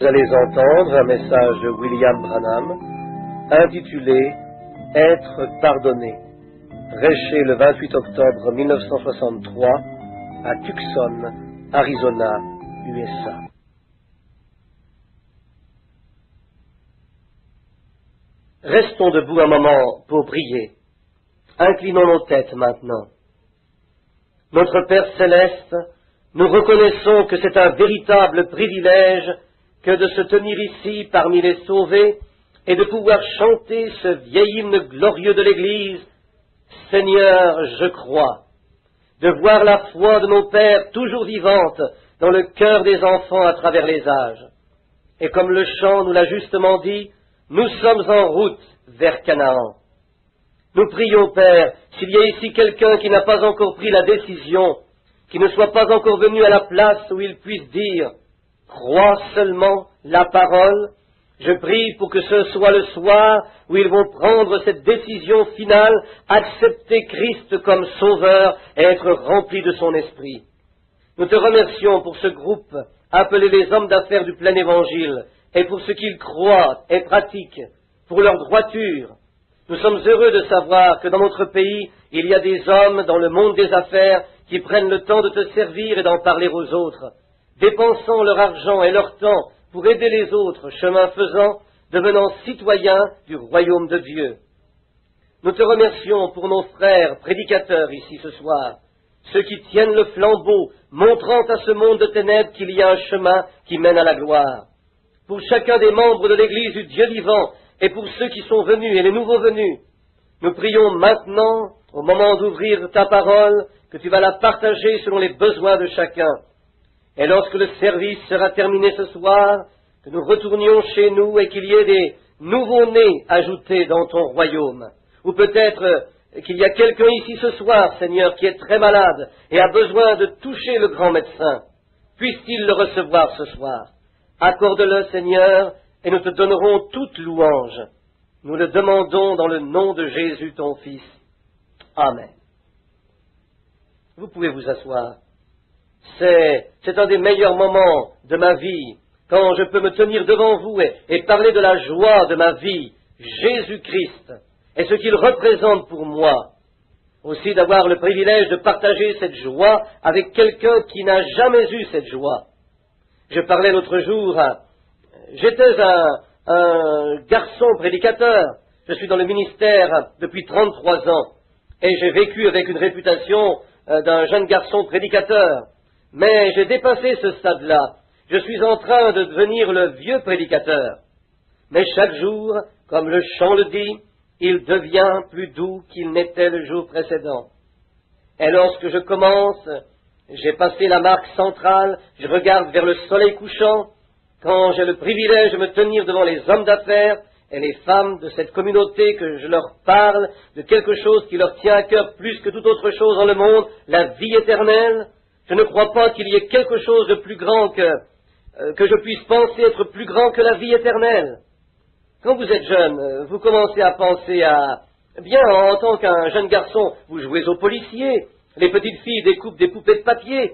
Vous allez entendre un message de William Branham intitulé « Être pardonné », prêché le 28 octobre 1963 à Tucson, Arizona, USA. Restons debout un moment pour prier. Inclinons nos têtes maintenant. Notre Père céleste, nous reconnaissons que c'est un véritable privilège que de se tenir ici parmi les sauvés et de pouvoir chanter ce vieil hymne glorieux de l'Église, « Seigneur, je crois », de voir la foi de nos pères toujours vivante dans le cœur des enfants à travers les âges. Et comme le chant nous l'a justement dit, nous sommes en route vers Canaan. Nous prions, Père, s'il y a ici quelqu'un qui n'a pas encore pris la décision, qui ne soit pas encore venu à la place où il puisse dire « Crois seulement la parole », je prie pour que ce soit le soir où ils vont prendre cette décision finale, accepter Christ comme sauveur et être remplis de son esprit. Nous te remercions pour ce groupe appelé les hommes d'affaires du plein évangile et pour ce qu'ils croient et pratiquent, pour leur droiture. Nous sommes heureux de savoir que dans notre pays, il y a des hommes dans le monde des affaires qui prennent le temps de te servir et d'en parler aux autres, dépensant leur argent et leur temps pour aider les autres, chemin faisant, devenant citoyens du royaume de Dieu. Nous te remercions pour nos frères prédicateurs ici ce soir, ceux qui tiennent le flambeau, montrant à ce monde de ténèbres qu'il y a un chemin qui mène à la gloire. Pour chacun des membres de l'Église du Dieu vivant, et pour ceux qui sont venus et les nouveaux venus, nous prions maintenant, au moment d'ouvrir ta parole, que tu vas la partager selon les besoins de chacun. Et lorsque le service sera terminé ce soir, que nous retournions chez nous et qu'il y ait des nouveaux-nés ajoutés dans ton royaume. Ou peut-être qu'il y a quelqu'un ici ce soir, Seigneur, qui est très malade et a besoin de toucher le grand médecin. Puisse-t-il le recevoir ce soir? Accorde-le, Seigneur, et nous te donnerons toute louange. Nous le demandons dans le nom de Jésus, ton Fils. Amen. Vous pouvez vous asseoir. C'est un des meilleurs moments de ma vie, quand je peux me tenir devant vous et parler de la joie de ma vie, Jésus-Christ, et ce qu'il représente pour moi. Aussi d'avoir le privilège de partager cette joie avec quelqu'un qui n'a jamais eu cette joie. Je parlais l'autre jour, j'étais un garçon prédicateur, je suis dans le ministère depuis 33 ans, et j'ai vécu avec une réputation d'un jeune garçon prédicateur. Mais j'ai dépassé ce stade-là. Je suis en train de devenir le vieux prédicateur. Mais chaque jour, comme le chant le dit, il devient plus doux qu'il n'était le jour précédent. Et lorsque je commence, j'ai passé la marque centrale, je regarde vers le soleil couchant, quand j'ai le privilège de me tenir devant les hommes d'affaires et les femmes de cette communauté, que je leur parle de quelque chose qui leur tient à cœur plus que toute autre chose dans le monde, la vie éternelle. Je ne crois pas qu'il y ait quelque chose de plus grand que je puisse penser être plus grand que la vie éternelle. Quand vous êtes jeune, vous commencez à penser à... Bien, en tant qu'un jeune garçon, vous jouez au policier, les petites filles découpent des poupées de papier.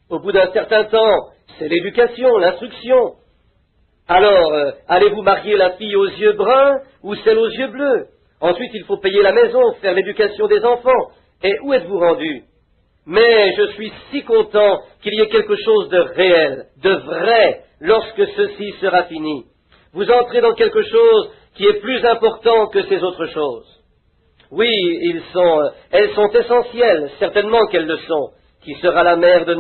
Au bout d'un certain temps, c'est l'éducation, l'instruction. Alors, allez-vous marier la fille aux yeux bruns ou celle aux yeux bleus? Ensuite, il faut payer la maison, faire l'éducation des enfants. Et où êtes-vous rendu? Mais je suis si content qu'il y ait quelque chose de réel, de vrai, lorsque ceci sera fini. Vous entrez dans quelque chose qui est plus important que ces autres choses. Oui, elles sont essentielles, certainement qu'elles le sont. Qui sera la mère de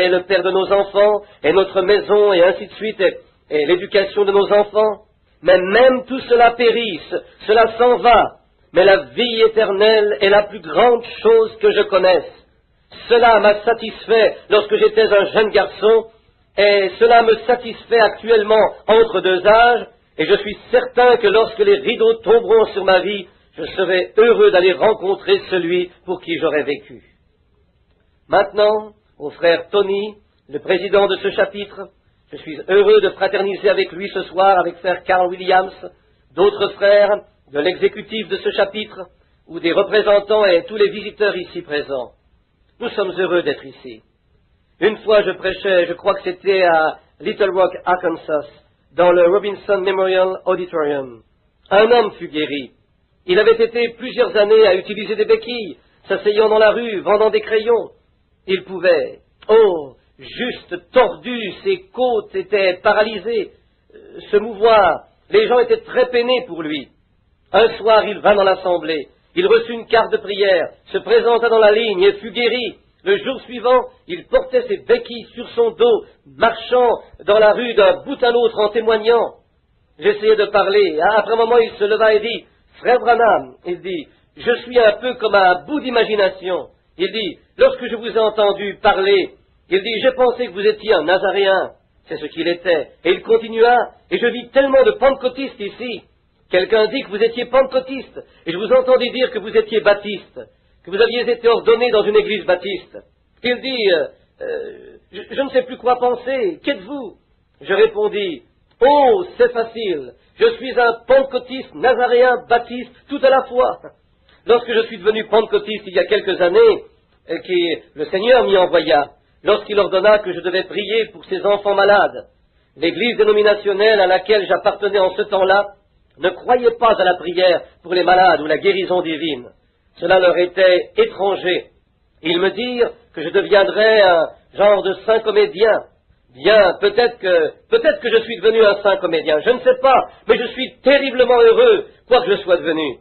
et le père de nos enfants, et notre maison, et ainsi de suite, et l'éducation de nos enfants. Mais même tout cela périsse, cela s'en va. Mais la vie éternelle est la plus grande chose que je connaisse. Cela m'a satisfait lorsque j'étais un jeune garçon, et cela me satisfait actuellement entre deux âges, et je suis certain que lorsque les rideaux tomberont sur ma vie, je serai heureux d'aller rencontrer celui pour qui j'aurais vécu. Maintenant, au frère Tony, le président de ce chapitre, je suis heureux de fraterniser avec lui ce soir, avec frère Carl Williams, d'autres frères de l'exécutif de ce chapitre, ou des représentants et tous les visiteurs ici présents. Nous sommes heureux d'être ici. Une fois, je prêchais, je crois que c'était à Little Rock, Arkansas, dans le Robinson Memorial Auditorium. Un homme fut guéri. Il avait été plusieurs années à utiliser des béquilles, s'asseyant dans la rue, vendant des crayons. Il pouvait, juste tordu, ses côtes étaient paralysées, se mouvoir. Les gens étaient très peinés pour lui. Un soir, il vint dans l'assemblée. Il reçut une carte de prière, se présenta dans la ligne et fut guéri. Le jour suivant, il portait ses béquilles sur son dos, marchant dans la rue d'un bout à l'autre en témoignant. J'essayais de parler. Après un moment, il se leva et dit, « Frère Branham, il dit, je suis un peu comme un bout d'imagination. Il dit, lorsque je vous ai entendu parler, il dit, j'ai pensé que vous étiez un Nazaréen. C'est ce qu'il était. Et il continua, et je vis tellement de pentecôtistes ici. Quelqu'un dit que vous étiez pentecôtiste, et je vous entendis dire que vous étiez baptiste, que vous aviez été ordonné dans une église baptiste. Il dit, je ne sais plus quoi penser, qu'êtes-vous? Je répondis, oh, c'est facile, je suis un pentecôtiste, nazaréen, baptiste, tout à la fois. Lorsque je suis devenu pentecôtiste il y a quelques années, le Seigneur m'y envoya, lorsqu'il ordonna que je devais prier pour ses enfants malades. L'église dénominationnelle à laquelle j'appartenais en ce temps-là ne croyait pas à la prière pour les malades ou la guérison divine. Cela leur était étranger. Ils me dirent que je deviendrais un genre de saint comédien. Bien, peut-être que je suis devenu un saint comédien, je ne sais pas, mais je suis terriblement heureux, quoi que je sois devenu.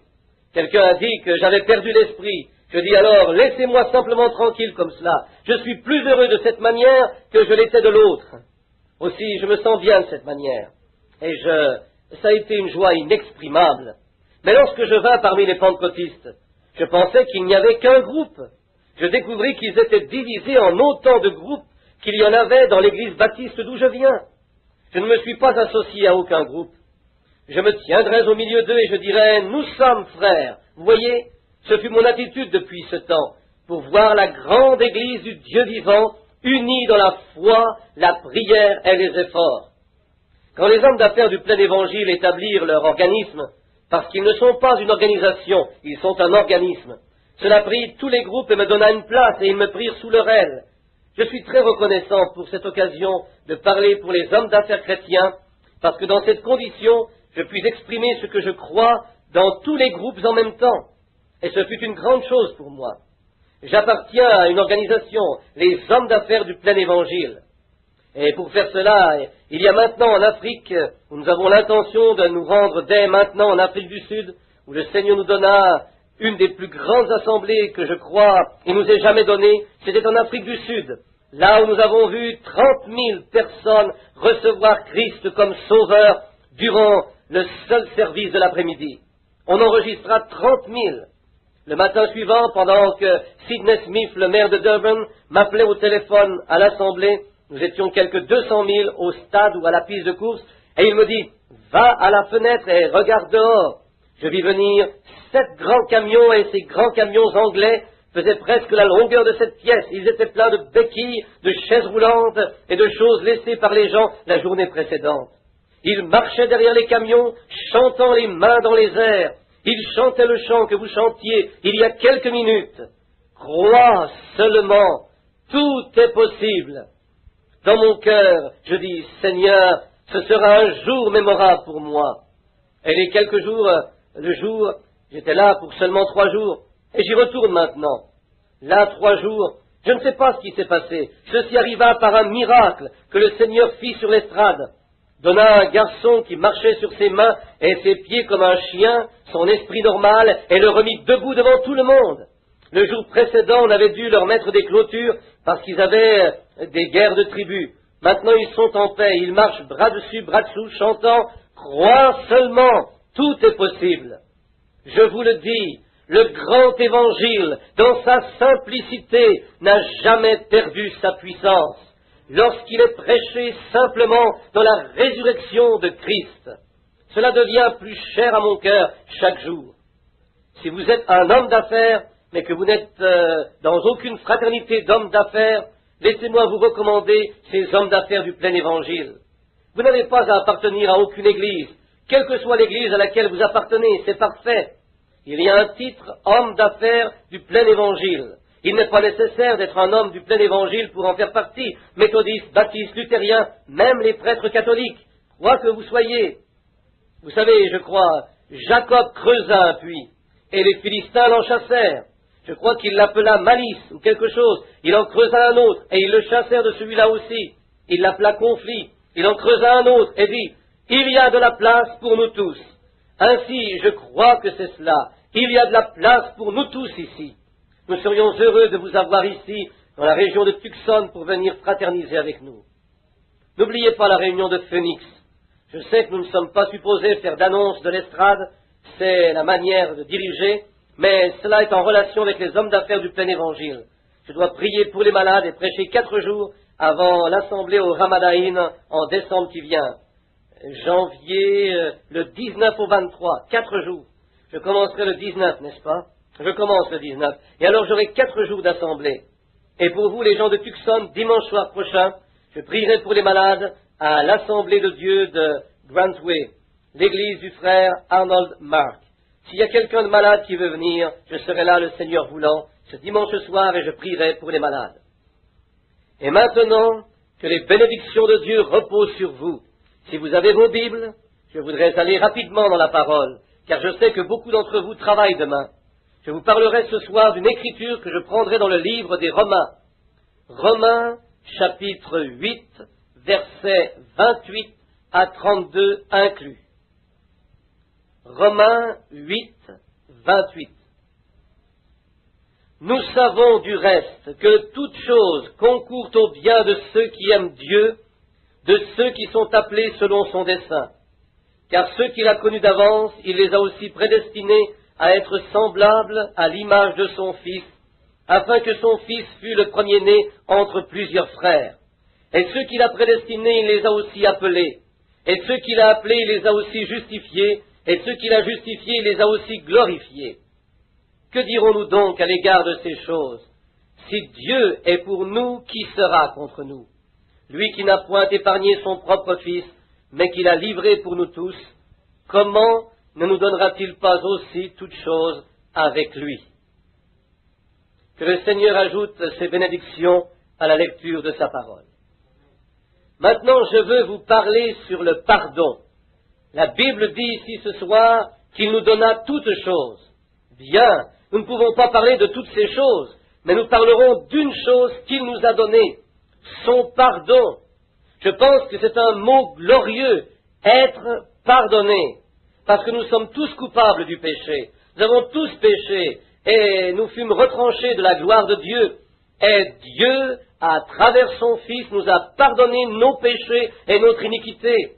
Quelqu'un a dit que j'avais perdu l'esprit. Je dis alors, laissez-moi simplement tranquille comme cela. Je suis plus heureux de cette manière que je l'étais de l'autre. Aussi, je me sens bien de cette manière. Et ça a été une joie inexprimable. Mais lorsque je vins parmi les pentecôtistes, je pensais qu'il n'y avait qu'un groupe. Je découvris qu'ils étaient divisés en autant de groupes qu'il y en avait dans l'église baptiste d'où je viens. Je ne me suis pas associé à aucun groupe. Je me tiendrais au milieu d'eux et je dirais, nous sommes frères. Vous voyez, ce fut mon attitude depuis ce temps, pour voir la grande église du Dieu vivant, unie dans la foi, la prière et les efforts. Quand les hommes d'affaires du plein évangile établirent leur organisme, parce qu'ils ne sont pas une organisation, ils sont un organisme, cela prit tous les groupes et me donna une place et ils me prirent sous leur aile. Je suis très reconnaissant pour cette occasion de parler pour les hommes d'affaires chrétiens, parce que dans cette condition, je puis exprimer ce que je crois dans tous les groupes en même temps. Et ce fut une grande chose pour moi. J'appartiens à une organisation, les hommes d'affaires du plein évangile. Et pour faire cela, il y a maintenant en Afrique, où nous avons l'intention de nous rendre dès maintenant en Afrique du Sud, où le Seigneur nous donna une des plus grandes assemblées que je crois il nous ait jamais données, c'était en Afrique du Sud, là où nous avons vu 30 000 personnes recevoir Christ comme sauveur durant le seul service de l'après-midi. On enregistra 30 000. Le matin suivant, pendant que Sidney Smith, le maire de Durban, m'appelait au téléphone à l'Assemblée, nous étions quelques 200 000 au stade ou à la piste de course, et il me dit, va à la fenêtre et regarde dehors. Je vis venir 7 grands camions, et ces grands camions anglais faisaient presque la longueur de cette pièce. Ils étaient pleins de béquilles, de chaises roulantes et de choses laissées par les gens la journée précédente. Ils marchaient derrière les camions, chantant les mains dans les airs. Ils chantaient le chant que vous chantiez il y a quelques minutes. Crois seulement, tout est possible. Dans mon cœur, je dis, Seigneur, ce sera un jour mémorable pour moi. Et les quelques jours, le jour, j'étais là pour seulement 3 jours, et j'y retourne maintenant. Là, 3 jours, je ne sais pas ce qui s'est passé. Ceci arriva par un miracle que le Seigneur fit sur l'estrade. Donna un garçon qui marchait sur ses mains et ses pieds comme un chien, son esprit normal, et le remit debout devant tout le monde. Le jour précédent, on avait dû leur mettre des clôtures parce qu'ils avaient des guerres de tribus. Maintenant, ils sont en paix, ils marchent bras dessus, bras dessous, chantant « Crois seulement, tout est possible ». Je vous le dis, le grand évangile, dans sa simplicité, n'a jamais perdu sa puissance lorsqu'il est prêché simplement dans la résurrection de Christ. Cela devient plus cher à mon cœur chaque jour. Si vous êtes un homme d'affaires, mais que vous n'êtes dans aucune fraternité d'hommes d'affaires, laissez-moi vous recommander ces hommes d'affaires du plein évangile. Vous n'avez pas à appartenir à aucune église. Quelle que soit l'église à laquelle vous appartenez, c'est parfait. Il y a un titre, homme d'affaires du plein évangile. Il n'est pas nécessaire d'être un homme du plein évangile pour en faire partie. Méthodistes, baptistes, luthériens, même les prêtres catholiques, quoi que vous soyez. Vous savez, je crois, Jacob creusa un puits, et les Philistins l'en chassèrent. Je crois qu'il l'appela malice ou quelque chose. Il en creusa un autre, et ils le chassèrent de celui-là aussi. Il l'appela conflit. Il en creusa un autre, et dit, il y a de la place pour nous tous. Ainsi, je crois que c'est cela. Il y a de la place pour nous tous ici. Nous serions heureux de vous avoir ici, dans la région de Tucson, pour venir fraterniser avec nous. N'oubliez pas la réunion de Phoenix. Je sais que nous ne sommes pas supposés faire d'annonce de l'estrade, c'est la manière de diriger, mais cela est en relation avec les hommes d'affaires du plein évangile. Je dois prier pour les malades et prêcher 4 jours avant l'assemblée au Ramadaïn en décembre qui vient. Janvier, le 19 au 23, 4 jours. Je commencerai le 19, n'est-ce pas? Je commence le 19. Et alors j'aurai 4 jours d'assemblée. Et pour vous, les gens de Tucson, dimanche soir prochain, je prierai pour les malades à l'Assemblée de Dieu de Grantway, l'église du frère Arnold Mark. S'il y a quelqu'un de malade qui veut venir, je serai là, le Seigneur voulant, ce dimanche soir, et je prierai pour les malades. Et maintenant, que les bénédictions de Dieu reposent sur vous. Si vous avez vos Bibles, je voudrais aller rapidement dans la parole, car je sais que beaucoup d'entre vous travaillent demain. Je vous parlerai ce soir d'une écriture que je prendrai dans le livre des Romains. Romains, chapitre 8, versets 28 à 32 inclus. Romains 8, 28. Nous savons du reste que toute chose concourt au bien de ceux qui aiment Dieu, de ceux qui sont appelés selon son dessein. Car ceux qu'il a connus d'avance, il les a aussi prédestinés à être semblables à l'image de son Fils, afin que son Fils fût le premier-né entre plusieurs frères. Et ceux qu'il a prédestinés, il les a aussi appelés. Et ceux qu'il a appelés, il les a aussi justifiés. Et ceux qu'il a justifiés, il les a aussi glorifiés. Que dirons-nous donc à l'égard de ces choses? Si Dieu est pour nous, qui sera contre nous? Lui qui n'a point épargné son propre Fils, mais qui l'a livré pour nous tous, comment ne nous donnera-t-il pas aussi toutes choses avec lui? Que le Seigneur ajoute ses bénédictions à la lecture de sa parole. Maintenant, je veux vous parler sur le pardon. La Bible dit ici ce soir qu'il nous donna toutes choses. Bien, nous ne pouvons pas parler de toutes ces choses, mais nous parlerons d'une chose qu'il nous a donnée, son pardon. Je pense que c'est un mot glorieux, être pardonné, parce que nous sommes tous coupables du péché. Nous avons tous péché, et nous fûmes retranchés de la gloire de Dieu. Et Dieu, à travers son Fils, nous a pardonné nos péchés et notre iniquité.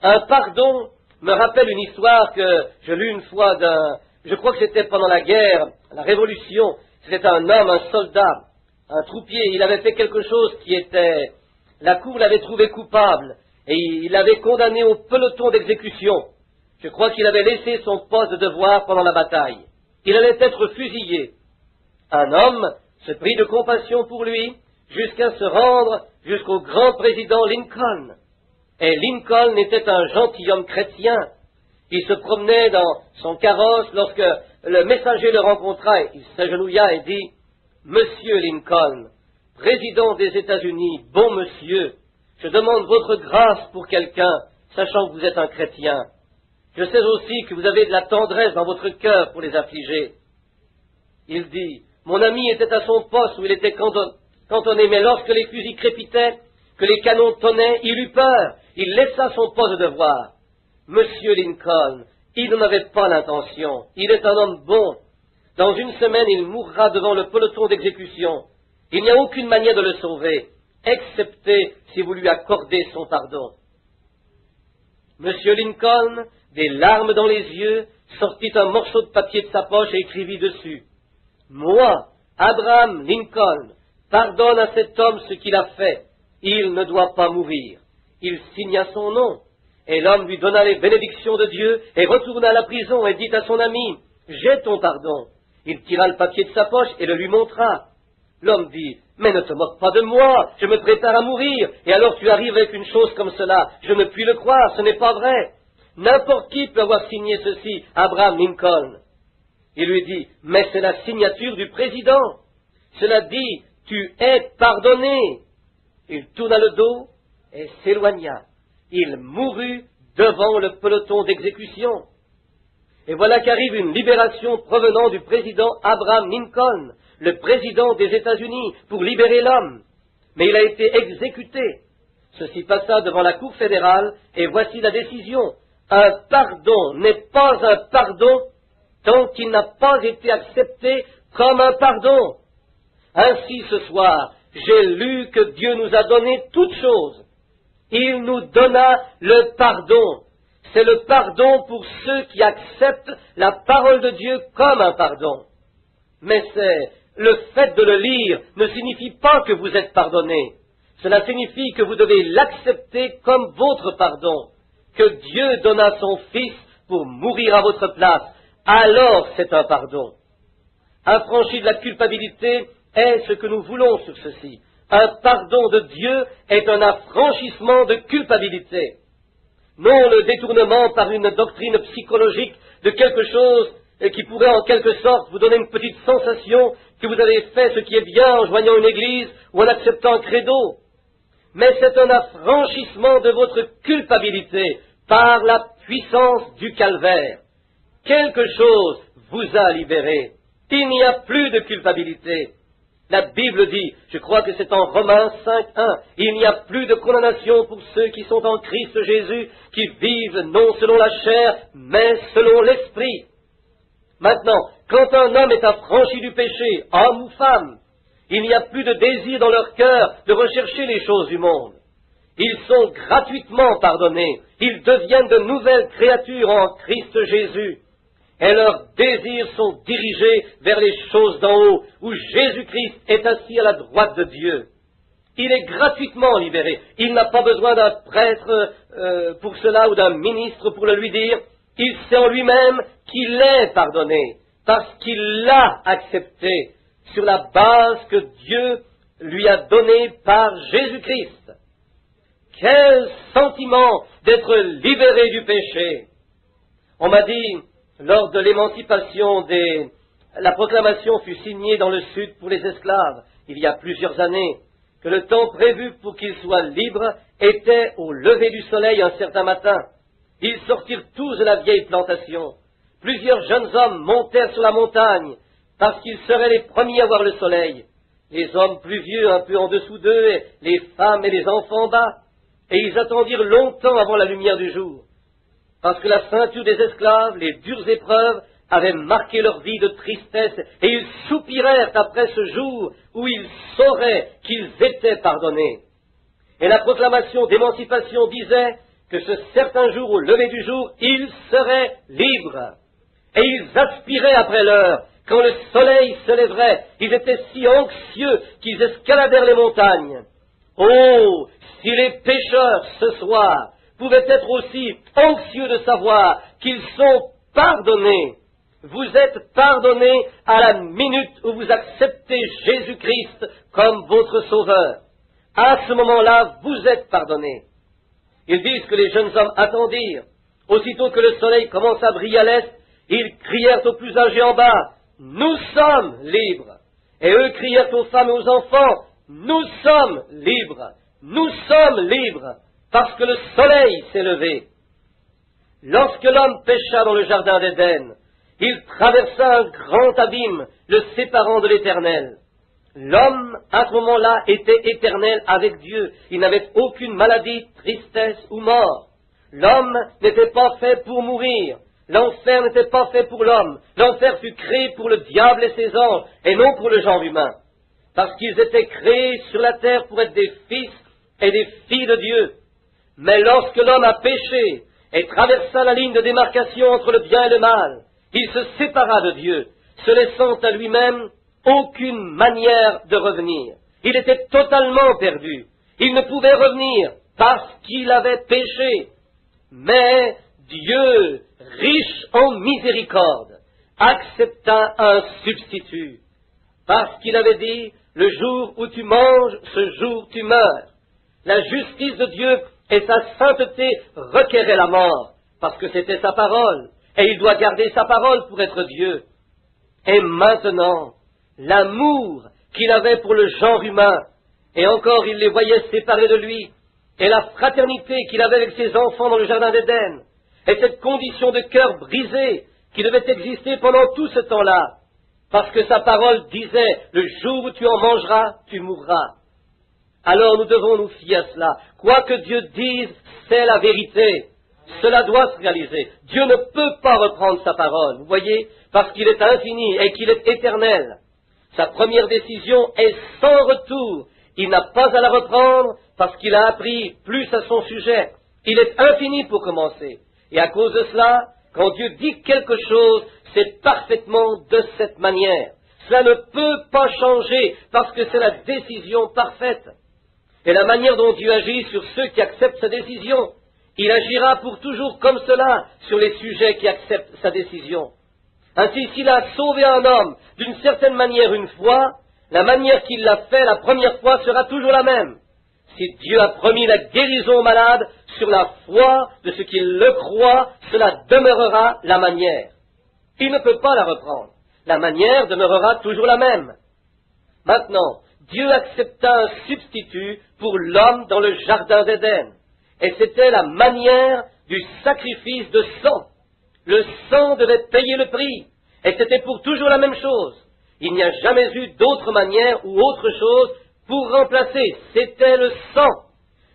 Un pardon me rappelle une histoire que je lus une fois je crois que c'était pendant la guerre, la Révolution. C'était un homme, un soldat, un troupier. Il avait fait quelque chose la cour l'avait trouvé coupable, et il l'avait condamné au peloton d'exécution. Je crois qu'il avait laissé son poste de devoir pendant la bataille. Il allait être fusillé. Un homme se prit de compassion pour lui, jusqu'à se rendre jusqu'au grand président Lincoln. Et Lincoln était un gentilhomme chrétien. Il se promenait dans son carrosse lorsque le messager le rencontra. Il s'agenouilla et dit, « Monsieur Lincoln, président des États-Unis, bon monsieur, je demande votre grâce pour quelqu'un, sachant que vous êtes un chrétien. Je sais aussi que vous avez de la tendresse dans votre cœur pour les affligés. » Il dit, « Mon ami était à son poste où il était cantonné, mais lorsque les fusils crépitaient, que les canons tonnaient, il eut peur. Il laissa son poste de devoir. Monsieur Lincoln, il n'en avait pas l'intention. Il est un homme bon. Dans une semaine, il mourra devant le peloton d'exécution. Il n'y a aucune manière de le sauver, excepté si vous lui accordez son pardon. » Monsieur Lincoln, des larmes dans les yeux, sortit un morceau de papier de sa poche et écrivit dessus, « Moi, Abraham Lincoln, pardonne à cet homme ce qu'il a fait. Il ne doit pas mourir. » Il signa son nom, et l'homme lui donna les bénédictions de Dieu, et retourna à la prison, et dit à son ami, « J'ai ton pardon. » Il tira le papier de sa poche et le lui montra. L'homme dit, « Mais ne te moque pas de moi, je me prépare à mourir, et alors tu arrives avec une chose comme cela. Je ne puis le croire, ce n'est pas vrai. N'importe qui peut avoir signé ceci, Abraham Lincoln. » Il lui dit, « Mais c'est la signature du président. » Cela dit, tu es pardonné. Il tourna le dos et s'éloigna. Il mourut devant le peloton d'exécution. Et voilà qu'arrive une libération provenant du président Abraham Lincoln, le président des États-Unis, pour libérer l'homme. Mais il a été exécuté. Ceci passa devant la Cour fédérale, et voici la décision. Un pardon n'est pas un pardon tant qu'il n'a pas été accepté comme un pardon. Ainsi ce soir, j'ai lu que Dieu nous a donné toutes choses. Il nous donna le pardon. C'est le pardon pour ceux qui acceptent la parole de Dieu comme un pardon. Mais c'est le fait de le lire ne signifie pas que vous êtes pardonné. Cela signifie que vous devez l'accepter comme votre pardon, que Dieu donna son Fils pour mourir à votre place. Alors c'est un pardon. Affranchi de la culpabilité est ce que nous voulons sur ceci. Un pardon de Dieu est un affranchissement de culpabilité. Non le détournement par une doctrine psychologique de quelque chose qui pourrait en quelque sorte vous donner une petite sensation que vous avez fait ce qui est bien en joignant une église ou en acceptant un credo. Mais c'est un affranchissement de votre culpabilité par la puissance du calvaire. Quelque chose vous a libéré. Il n'y a plus de culpabilité. La Bible dit, je crois que c'est en Romains 5:1, il n'y a plus de condamnation pour ceux qui sont en Christ Jésus, qui vivent non selon la chair, mais selon l'esprit. Maintenant, quand un homme est affranchi du péché, homme ou femme, il n'y a plus de désir dans leur cœur de rechercher les choses du monde. Ils sont gratuitement pardonnés, ils deviennent de nouvelles créatures en Christ Jésus. Et leurs désirs sont dirigés vers les choses d'en haut, où Jésus-Christ est assis à la droite de Dieu. Il est gratuitement libéré. Il n'a pas besoin d'un prêtre pour cela ou d'un ministre pour le lui dire. Il sait en lui-même qu'il est pardonné, parce qu'il l'a accepté sur la base que Dieu lui a donnée par Jésus-Christ. Quel sentiment d'être libéré du péché! On m'a dit, lors de l'émancipation la proclamation fut signée dans le Sud pour les esclaves, il y a plusieurs années, que le temps prévu pour qu'ils soient libres était au lever du soleil un certain matin. Ils sortirent tous de la vieille plantation. Plusieurs jeunes hommes montèrent sur la montagne, parce qu'ils seraient les premiers à voir le soleil. Les hommes plus vieux un peu en dessous d'eux, et les femmes et les enfants bas. Et ils attendirent longtemps avant la lumière du jour. Parce que la ceinture des esclaves, les dures épreuves, avaient marqué leur vie de tristesse, et ils soupirèrent après ce jour où ils sauraient qu'ils étaient pardonnés. Et la proclamation d'émancipation disait que ce certain jour, au lever du jour, ils seraient libres. Et ils aspiraient après l'heure. Quand le soleil se lèverait, ils étaient si anxieux qu'ils escaladèrent les montagnes. Oh, si les pécheurs, ce soir, pouvaient être aussi anxieux de savoir qu'ils sont pardonnés. Vous êtes pardonnés à la minute où vous acceptez Jésus-Christ comme votre Sauveur. À ce moment-là, vous êtes pardonnés. Ils disent que les jeunes hommes attendirent. Aussitôt que le soleil commença à briller à l'est, ils crièrent aux plus âgés en bas, « Nous sommes libres !» Et eux crièrent aux femmes et aux enfants, « Nous sommes libres ! Nous sommes libres !» Parce que le soleil s'est levé. Lorsque l'homme pécha dans le jardin d'Éden, il traversa un grand abîme, le séparant de l'Éternel. L'homme, à ce moment-là, était éternel avec Dieu. Il n'avait aucune maladie, tristesse ou mort. L'homme n'était pas fait pour mourir. L'enfer n'était pas fait pour l'homme. L'enfer fut créé pour le diable et ses anges, et non pour le genre humain. Parce qu'ils étaient créés sur la terre pour être des fils et des filles de Dieu. Mais lorsque l'homme a péché et traversa la ligne de démarcation entre le bien et le mal, il se sépara de Dieu, se laissant à lui-même aucune manière de revenir. Il était totalement perdu. Il ne pouvait revenir parce qu'il avait péché. Mais Dieu, riche en miséricorde, accepta un substitut, parce qu'il avait dit, le jour où tu manges, ce jour tu meurs. La justice de Dieu et sa sainteté requéraient la mort, parce que c'était sa parole, et il doit garder sa parole pour être Dieu. Et maintenant, l'amour qu'il avait pour le genre humain, et encore il les voyait séparés de lui, et la fraternité qu'il avait avec ses enfants dans le jardin d'Éden, et cette condition de cœur brisé qui devait exister pendant tout ce temps-là, parce que sa parole disait, le jour où tu en mangeras, tu mourras. Alors nous devons nous fier à cela. Quoi que Dieu dise, c'est la vérité. Cela doit se réaliser. Dieu ne peut pas reprendre sa parole, vous voyez, parce qu'il est infini et qu'il est éternel. Sa première décision est sans retour. Il n'a pas à la reprendre parce qu'il a appris plus à son sujet. Il est infini pour commencer. Et à cause de cela, quand Dieu dit quelque chose, c'est parfaitement de cette manière. Cela ne peut pas changer parce que c'est la décision parfaite. Et la manière dont Dieu agit sur ceux qui acceptent sa décision, il agira pour toujours comme cela sur les sujets qui acceptent sa décision. Ainsi, s'il a sauvé un homme d'une certaine manière une fois, la manière qu'il l'a fait la première fois sera toujours la même. Si Dieu a promis la guérison aux malades, sur la foi de ceux qui le croient, cela demeurera la manière. Il ne peut pas la reprendre. La manière demeurera toujours la même. Maintenant, Dieu accepta un substitut pour l'homme dans le jardin d'Éden. Et c'était la manière du sacrifice de sang. Le sang devait payer le prix. Et c'était pour toujours la même chose. Il n'y a jamais eu d'autre manière ou autre chose pour remplacer. C'était le sang.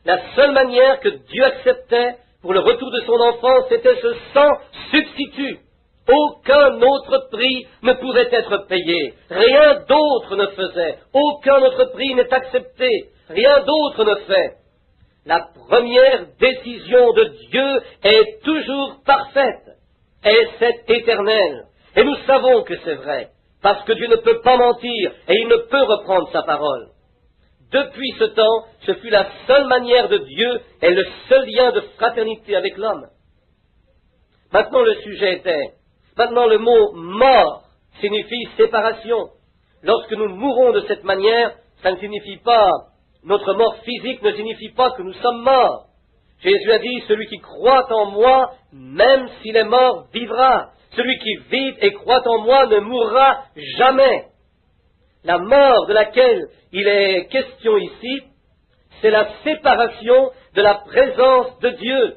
La seule manière que Dieu acceptait pour le retour de son enfant, c'était ce sang substitut. Aucun autre prix ne pouvait être payé. Rien d'autre ne faisait. Aucun autre prix n'est accepté. Rien d'autre ne fait. La première décision de Dieu est toujours parfaite. Et c'est éternel. Et nous savons que c'est vrai. Parce que Dieu ne peut pas mentir et il ne peut reprendre sa parole. Depuis ce temps, ce fut la seule manière de Dieu et le seul lien de fraternité avec l'homme. Maintenant le sujet était, maintenant le mot mort signifie séparation. Lorsque nous mourons de cette manière, ça ne signifie pas, notre mort physique ne signifie pas que nous sommes morts. Jésus a dit, celui qui croit en moi, même s'il est mort, vivra. Celui qui vit et croit en moi ne mourra jamais. La mort de laquelle il est question ici, c'est la séparation de la présence de Dieu.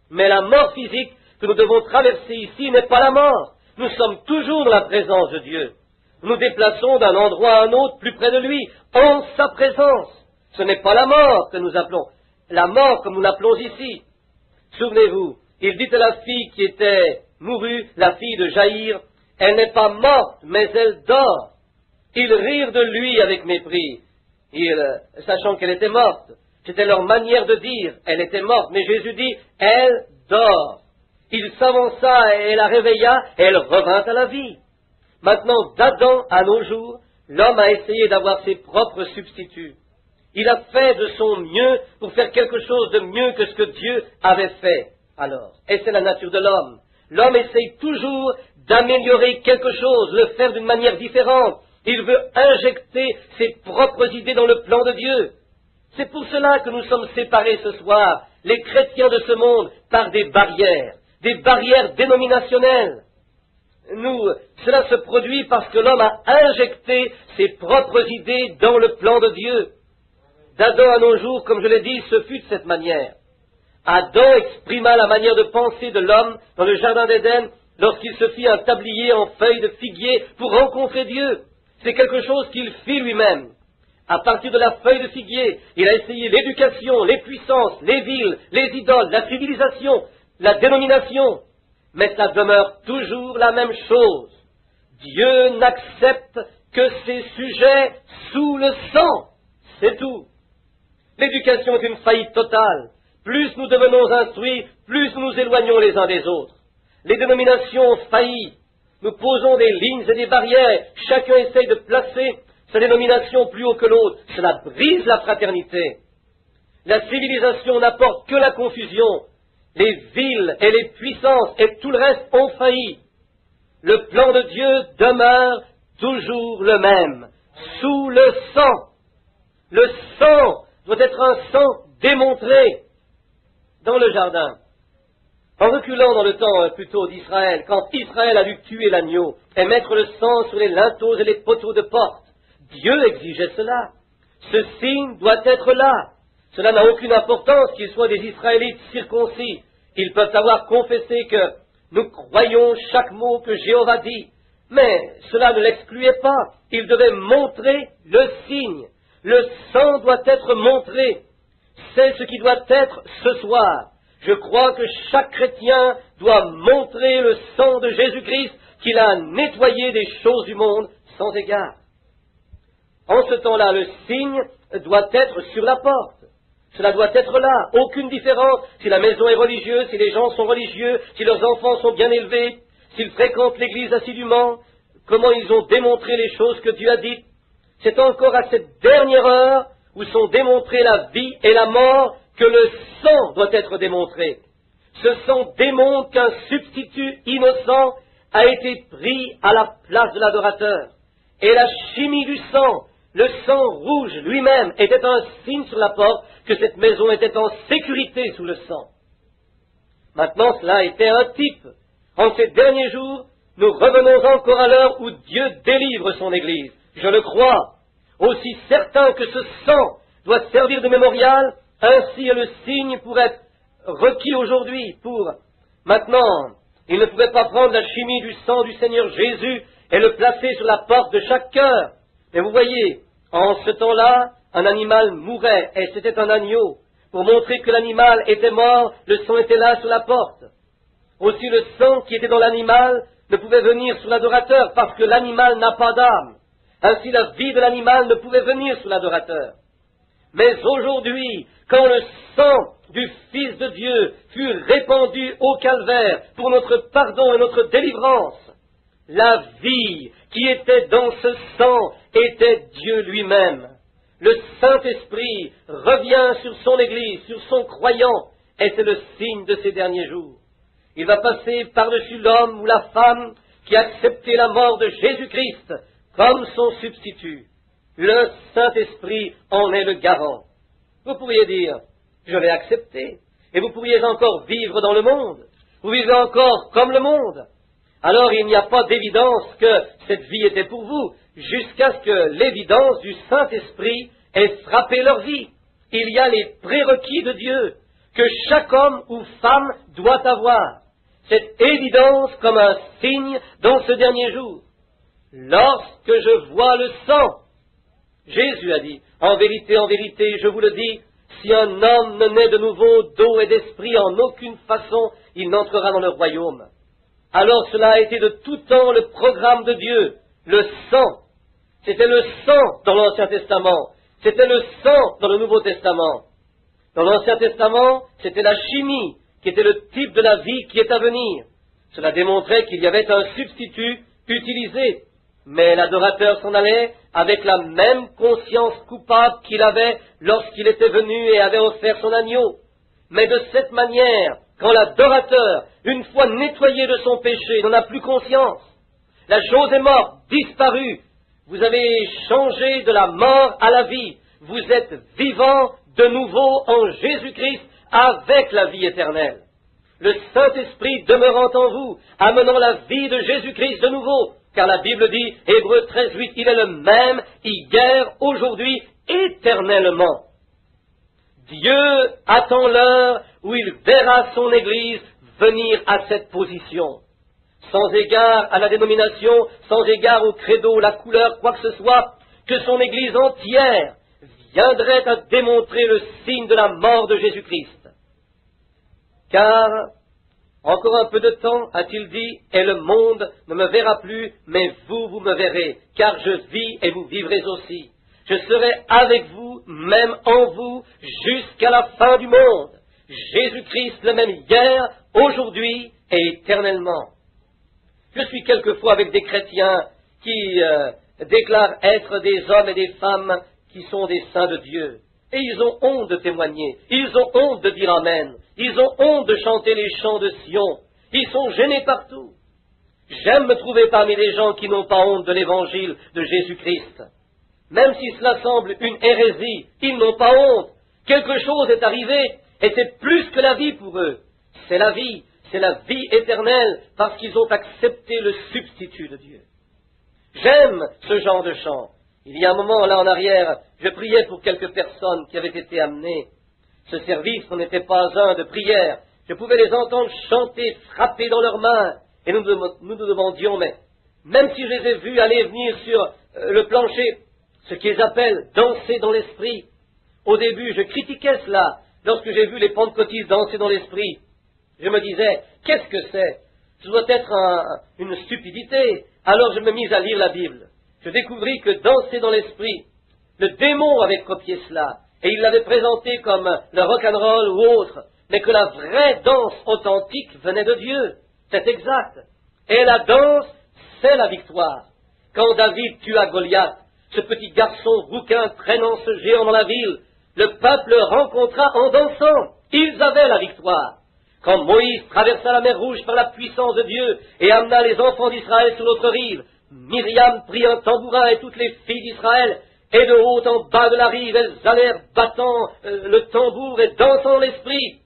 Mais la mort physique que nous devons traverser ici n'est pas la mort. Nous sommes toujours dans la présence de Dieu. Nous nous déplaçons d'un endroit à un autre plus près de lui, en sa présence. Ce n'est pas la mort que nous appelons, la mort comme nous l'appelons ici. Souvenez-vous, il dit à la fille qui était mourue, la fille de Jaïr, elle n'est pas morte, mais elle dort. Ils rirent de lui avec mépris, sachant qu'elle était morte. C'était leur manière de dire, elle était morte, mais Jésus dit, elle dort. Il s'avança et la réveilla, et elle revint à la vie. Maintenant, d'Adam à nos jours, l'homme a essayé d'avoir ses propres substituts. Il a fait de son mieux pour faire quelque chose de mieux que ce que Dieu avait fait alors. Et c'est la nature de l'homme. L'homme essaye toujours d'améliorer quelque chose, le faire d'une manière différente. Il veut injecter ses propres idées dans le plan de Dieu. C'est pour cela que nous sommes séparés ce soir, les chrétiens de ce monde, par des barrières dénominationnelles. Cela se produit parce que l'homme a injecté ses propres idées dans le plan de Dieu. D'Adam à nos jours, comme je l'ai dit, ce fut de cette manière. Adam exprima la manière de penser de l'homme dans le jardin d'Éden lorsqu'il se fit un tablier en feuilles de figuier pour rencontrer Dieu. C'est quelque chose qu'il fit lui-même. À partir de la feuille de figuier, il a essayé l'éducation, les puissances, les villes, les idoles, la civilisation, la dénomination. Mais ça demeure toujours la même chose. Dieu n'accepte que ses sujets sous le sang. C'est tout. L'éducation est une faillite totale. Plus nous devenons instruits, plus nous nous éloignons les uns des autres. Les dénominations faillissent. Nous posons des lignes et des barrières. Chacun essaye de placer sa dénomination plus haut que l'autre. Cela brise la fraternité. La civilisation n'apporte que la confusion. Les villes et les puissances et tout le reste ont failli. Le plan de Dieu demeure toujours le même, sous le sang. Le sang doit être un sang démontré dans le jardin. En reculant dans le temps plutôt d'Israël, quand Israël a dû tuer l'agneau et mettre le sang sur les linteaux et les poteaux de porte, Dieu exigeait cela. Ce signe doit être là. Cela n'a aucune importance qu'ils soient des Israélites circoncis. Ils peuvent avoir confessé que nous croyons chaque mot que Jéhovah dit. Mais cela ne l'excluait pas. Ils devaient montrer le signe. Le sang doit être montré. C'est ce qui doit être ce soir. Je crois que chaque chrétien doit montrer le sang de Jésus-Christ qu'il a nettoyé des choses du monde sans égard. En ce temps-là, le signe doit être sur la porte. Cela doit être là. Aucune différence si la maison est religieuse, si les gens sont religieux, si leurs enfants sont bien élevés, s'ils fréquentent l'Église assidûment, comment ils ont démontré les choses que Dieu a dites. C'est encore à cette dernière heure où sont démontrées la vie et la mort que le sang doit être démontré. Ce sang démontre qu'un substitut innocent a été pris à la place de l'adorateur. Et la chimie du sang, le sang rouge lui-même, était un signe sur la porte que cette maison était en sécurité sous le sang. Maintenant, cela était un type. En ces derniers jours, nous revenons encore à l'heure où Dieu délivre son Église. Je le crois. Aussi certain que ce sang doit servir de mémorial, ainsi est le signe pour être requis aujourd'hui. Maintenant, il ne pouvait pas prendre la chimie du sang du Seigneur Jésus et le placer sur la porte de chaque cœur. Mais vous voyez, en ce temps-là, un animal mourait, et c'était un agneau. Pour montrer que l'animal était mort, le sang était là sur la porte. Aussi le sang qui était dans l'animal ne pouvait venir sur l'adorateur, parce que l'animal n'a pas d'âme. Ainsi la vie de l'animal ne pouvait venir sur l'adorateur. Mais aujourd'hui, quand le sang du Fils de Dieu fut répandu au calvaire pour notre pardon et notre délivrance, la vie qui était dans ce sang était Dieu lui-même. Le Saint-Esprit revient sur son Église, sur son croyant, et c'est le signe de ces derniers jours. Il va passer par-dessus l'homme ou la femme qui a accepté la mort de Jésus-Christ comme son substitut. Le Saint-Esprit en est le garant. Vous pourriez dire, je l'ai accepté, et vous pourriez encore vivre dans le monde. Vous vivez encore comme le monde. Alors il n'y a pas d'évidence que cette vie était pour vous, jusqu'à ce que l'évidence du Saint-Esprit ait frappé leur vie. Il y a les prérequis de Dieu que chaque homme ou femme doit avoir. Cette évidence comme un signe dans ce dernier jour. Lorsque je vois le sang, Jésus a dit, en vérité, je vous le dis, si un homme ne naît de nouveau d'eau et d'esprit, en aucune façon il n'entrera dans le royaume. Alors cela a été de tout temps le programme de Dieu, le sang. C'était le sang dans l'Ancien Testament, c'était le sang dans le Nouveau Testament. Dans l'Ancien Testament, c'était la chimie qui était le type de la vie qui est à venir. Cela démontrait qu'il y avait un substitut utilisé, mais l'adorateur s'en allait avec la même conscience coupable qu'il avait lorsqu'il était venu et avait offert son agneau. Mais de cette manière, quand l'adorateur, une fois nettoyé de son péché, n'en a plus conscience, la chose est morte, disparue, vous avez changé de la mort à la vie, vous êtes vivant de nouveau en Jésus-Christ avec la vie éternelle. Le Saint-Esprit demeurant en vous, amenant la vie de Jésus-Christ de nouveau, car la Bible dit, Hébreux 13:8, il est le même hier, aujourd'hui, éternellement. Dieu attend l'heure où il verra son Église venir à cette position. Sans égard à la dénomination, sans égard au credo, la couleur, quoi que ce soit, que son Église entière viendrait à démontrer le signe de la mort de Jésus-Christ. Car, encore un peu de temps, a-t-il dit, et le monde ne me verra plus, mais vous me verrez, car je vis et vous vivrez aussi. Je serai avec vous, même en vous, jusqu'à la fin du monde. Jésus-Christ le même hier, aujourd'hui et éternellement. Je suis quelquefois avec des chrétiens qui déclarent être des hommes et des femmes qui sont des saints de Dieu. Et ils ont honte de témoigner, ils ont honte de dire Amen, ils ont honte de chanter les chants de Sion, ils sont gênés partout. J'aime me trouver parmi les gens qui n'ont pas honte de l'évangile de Jésus-Christ. Même si cela semble une hérésie, ils n'ont pas honte. Quelque chose est arrivé, et c'est plus que la vie pour eux. C'est la vie éternelle, parce qu'ils ont accepté le substitut de Dieu. J'aime ce genre de chant. Il y a un moment, là en arrière, je priais pour quelques personnes qui avaient été amenées. Ce service n'en était pas un de prière. Je pouvais les entendre chanter, frapper dans leurs mains. Et nous nous demandions, mais même si je les ai vus aller venir sur le plancher, ce qu'ils appellent danser dans l'esprit, au début, je critiquais cela. Lorsque j'ai vu les pentecôtistes danser dans l'esprit, je me disais, qu'est-ce que c'est? Ce doit être une stupidité. Alors je me mis à lire la Bible. Je découvris que danser dans l'esprit, le démon avait copié cela, et il l'avait présenté comme le rock'n'roll ou autre, mais que la vraie danse authentique venait de Dieu. C'est exact. Et la danse, c'est la victoire. Quand David tua Goliath, ce petit garçon rouquin traînant ce géant dans la ville, le peuple le rencontra en dansant. Ils avaient la victoire. Quand Moïse traversa la mer Rouge par la puissance de Dieu et amena les enfants d'Israël sur l'autre rive, Myriam prit un tambourin et toutes les filles d'Israël, et de haut en bas de la rive, elles allèrent battant le tambour et dansant l'esprit.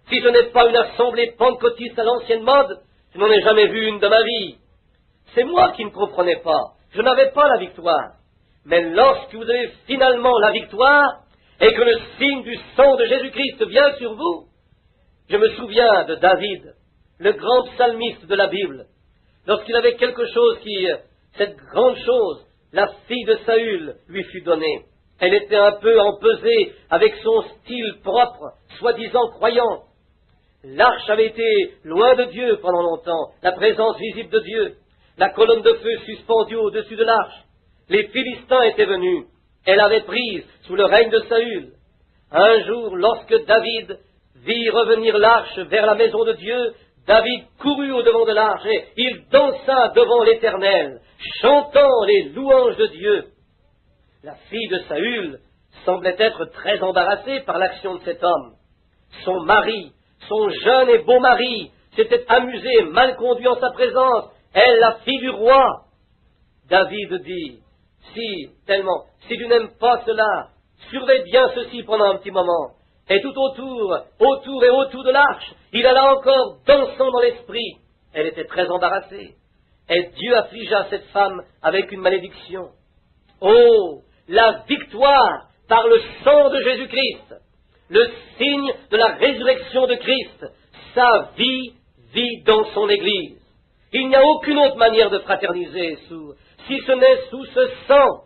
Si ce n'est pas une assemblée pentecôtiste à l'ancienne mode, je n'en ai jamais vu une de ma vie. C'est moi qui ne comprenais pas. Je n'avais pas la victoire. Mais lorsque vous avez finalement la victoire, et que le signe du sang de Jésus-Christ vient sur vous, je me souviens de David, le grand psalmiste de la Bible, lorsqu'il avait quelque chose cette grande chose, la fille de Saül lui fut donnée. Elle était un peu empesée avec son style propre, soi-disant croyant. L'arche avait été loin de Dieu pendant longtemps, la présence visible de Dieu, la colonne de feu suspendue au-dessus de l'arche. Les Philistins étaient venus, elle avait prise sous le règne de Saül. Un jour, lorsque David vit revenir l'arche vers la maison de Dieu, David courut au-devant de l'arche et il dansa devant l'Éternel, chantant les louanges de Dieu. La fille de Saül semblait être très embarrassée par l'action de cet homme. Son mari, son jeune et beau mari, s'était amusé et mal conduit en sa présence, elle, la fille du roi. David dit, si tu n'aimes pas cela, surveille bien ceci pendant un petit moment. Et tout autour de l'arche, il alla encore dansant dans l'esprit. Elle était très embarrassée. Et Dieu affligea cette femme avec une malédiction. Oh, la victoire par le sang de Jésus-Christ, le signe de la résurrection de Christ, sa vie vit dans son Église. Il n'y a aucune autre manière de fraterniser si ce n'est sous ce sang.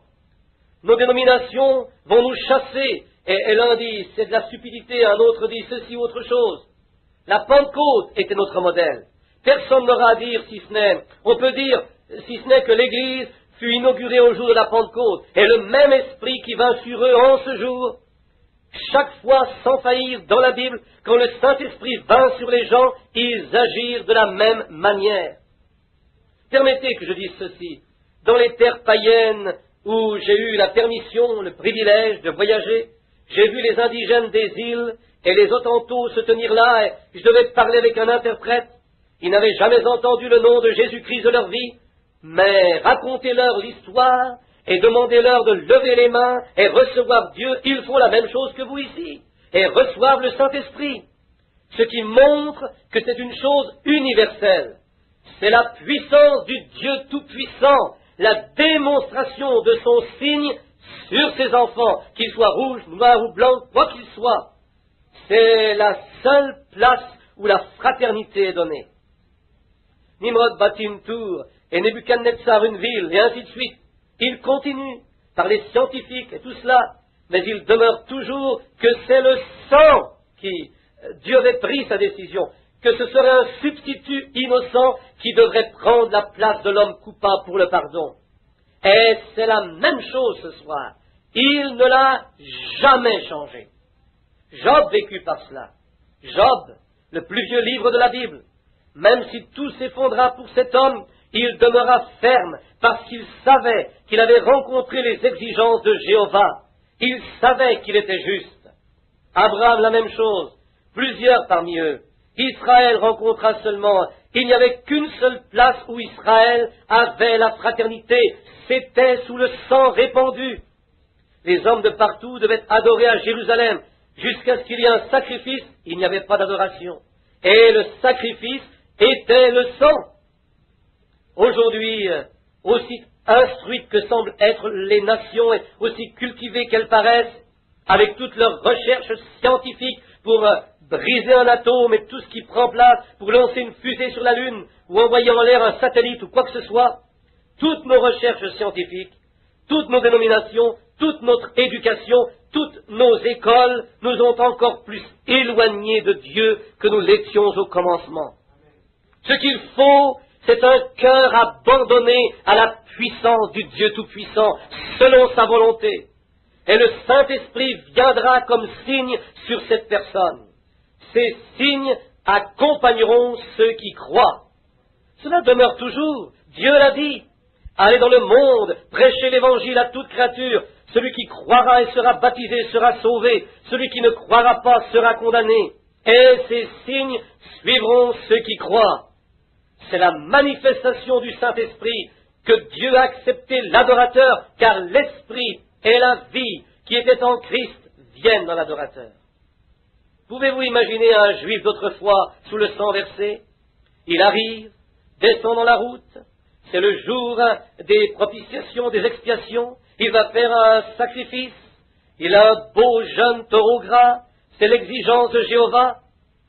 Nos dénominations vont nous chasser, et l'un dit c'est de la stupidité, un autre dit ceci ou autre chose. La Pentecôte était notre modèle. Personne n'aura à dire on peut dire si ce n'est que l'Église fut inaugurée au jour de la Pentecôte, et le même esprit qui vint sur eux en ce jour, chaque fois sans faillir dans la Bible, quand le Saint-Esprit vint sur les gens, ils agirent de la même manière. Permettez que je dise ceci. Dans les terres païennes où j'ai eu la permission, le privilège de voyager, j'ai vu les indigènes des îles et les Hottentots se tenir là et je devais parler avec un interprète. Ils n'avaient jamais entendu le nom de Jésus-Christ de leur vie, mais racontez-leur l'histoire et demandez-leur de lever les mains et recevoir Dieu. Ils font la même chose que vous ici et reçoivent le Saint-Esprit. Ce qui montre que c'est une chose universelle. C'est la puissance du Dieu Tout-Puissant, la démonstration de son signe sur ses enfants, qu'ils soient rouges, noirs ou blancs, quoi qu'ils soient. C'est la seule place où la fraternité est donnée. Nimrod bâtit une tour, et Nebuchadnezzar une ville, et ainsi de suite. Il continue par les scientifiques et tout cela, mais il demeure toujours que c'est le sang qui, Dieu avait pris sa décision, que ce serait un substitut innocent qui devrait prendre la place de l'homme coupable pour le pardon. Et c'est la même chose ce soir. Il ne l'a jamais changé. Job vécut par cela. Job, le plus vieux livre de la Bible, même si tout s'effondra pour cet homme, il demeura ferme parce qu'il savait qu'il avait rencontré les exigences de Jéhovah. Il savait qu'il était juste. Abraham, la même chose. Plusieurs parmi eux. Israël rencontra seulement, il n'y avait qu'une seule place où Israël avait la fraternité, c'était sous le sang répandu. Les hommes de partout devaient adorer à Jérusalem, jusqu'à ce qu'il y ait un sacrifice, il n'y avait pas d'adoration. Et le sacrifice était le sang. Aujourd'hui, aussi instruites que semblent être les nations, et aussi cultivées qu'elles paraissent, avec toutes leurs recherches scientifiques pour briser un atome et tout ce qui prend place, pour lancer une fusée sur la Lune, ou envoyer en l'air un satellite ou quoi que ce soit, toutes nos recherches scientifiques, toutes nos dénominations, toute notre éducation, toutes nos écoles nous ont encore plus éloignés de Dieu que nous l'étions au commencement. Ce qu'il faut, c'est un cœur abandonné à la puissance du Dieu Tout-Puissant, selon sa volonté. Et le Saint-Esprit viendra comme signe sur cette personne. Ces signes accompagneront ceux qui croient. Cela demeure toujours. Dieu l'a dit. Allez dans le monde, prêchez l'Évangile à toute créature. Celui qui croira et sera baptisé sera sauvé. Celui qui ne croira pas sera condamné. Et ces signes suivront ceux qui croient. C'est la manifestation du Saint-Esprit que Dieu a accepté l'adorateur, car l'Esprit et la vie qui étaient en Christ viennent dans l'adorateur. Pouvez-vous imaginer un juif d'autrefois sous le sang versé? Il arrive, descend dans la route, c'est le jour des propitiations, des expiations, il va faire un sacrifice, il a un beau jeune taureau gras, c'est l'exigence de Jéhovah,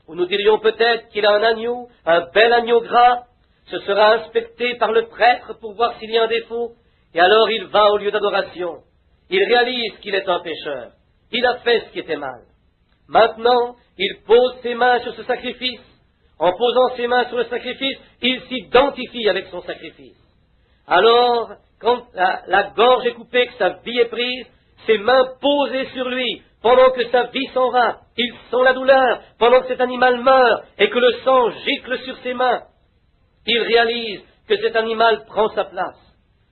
ou nous dirions peut-être qu'il a un agneau, un bel agneau gras, ce sera inspecté par le prêtre pour voir s'il y a un défaut, et alors il va au lieu d'adoration. Il réalise qu'il est un pécheur, il a fait ce qui était mal. Maintenant, il pose ses mains sur ce sacrifice. En posant ses mains sur le sacrifice, il s'identifie avec son sacrifice. Alors, quand la gorge est coupée, que sa vie est prise, ses mains posées sur lui, pendant que sa vie s'en va, il sent la douleur, pendant que cet animal meurt, et que le sang gicle sur ses mains. Il réalise que cet animal prend sa place.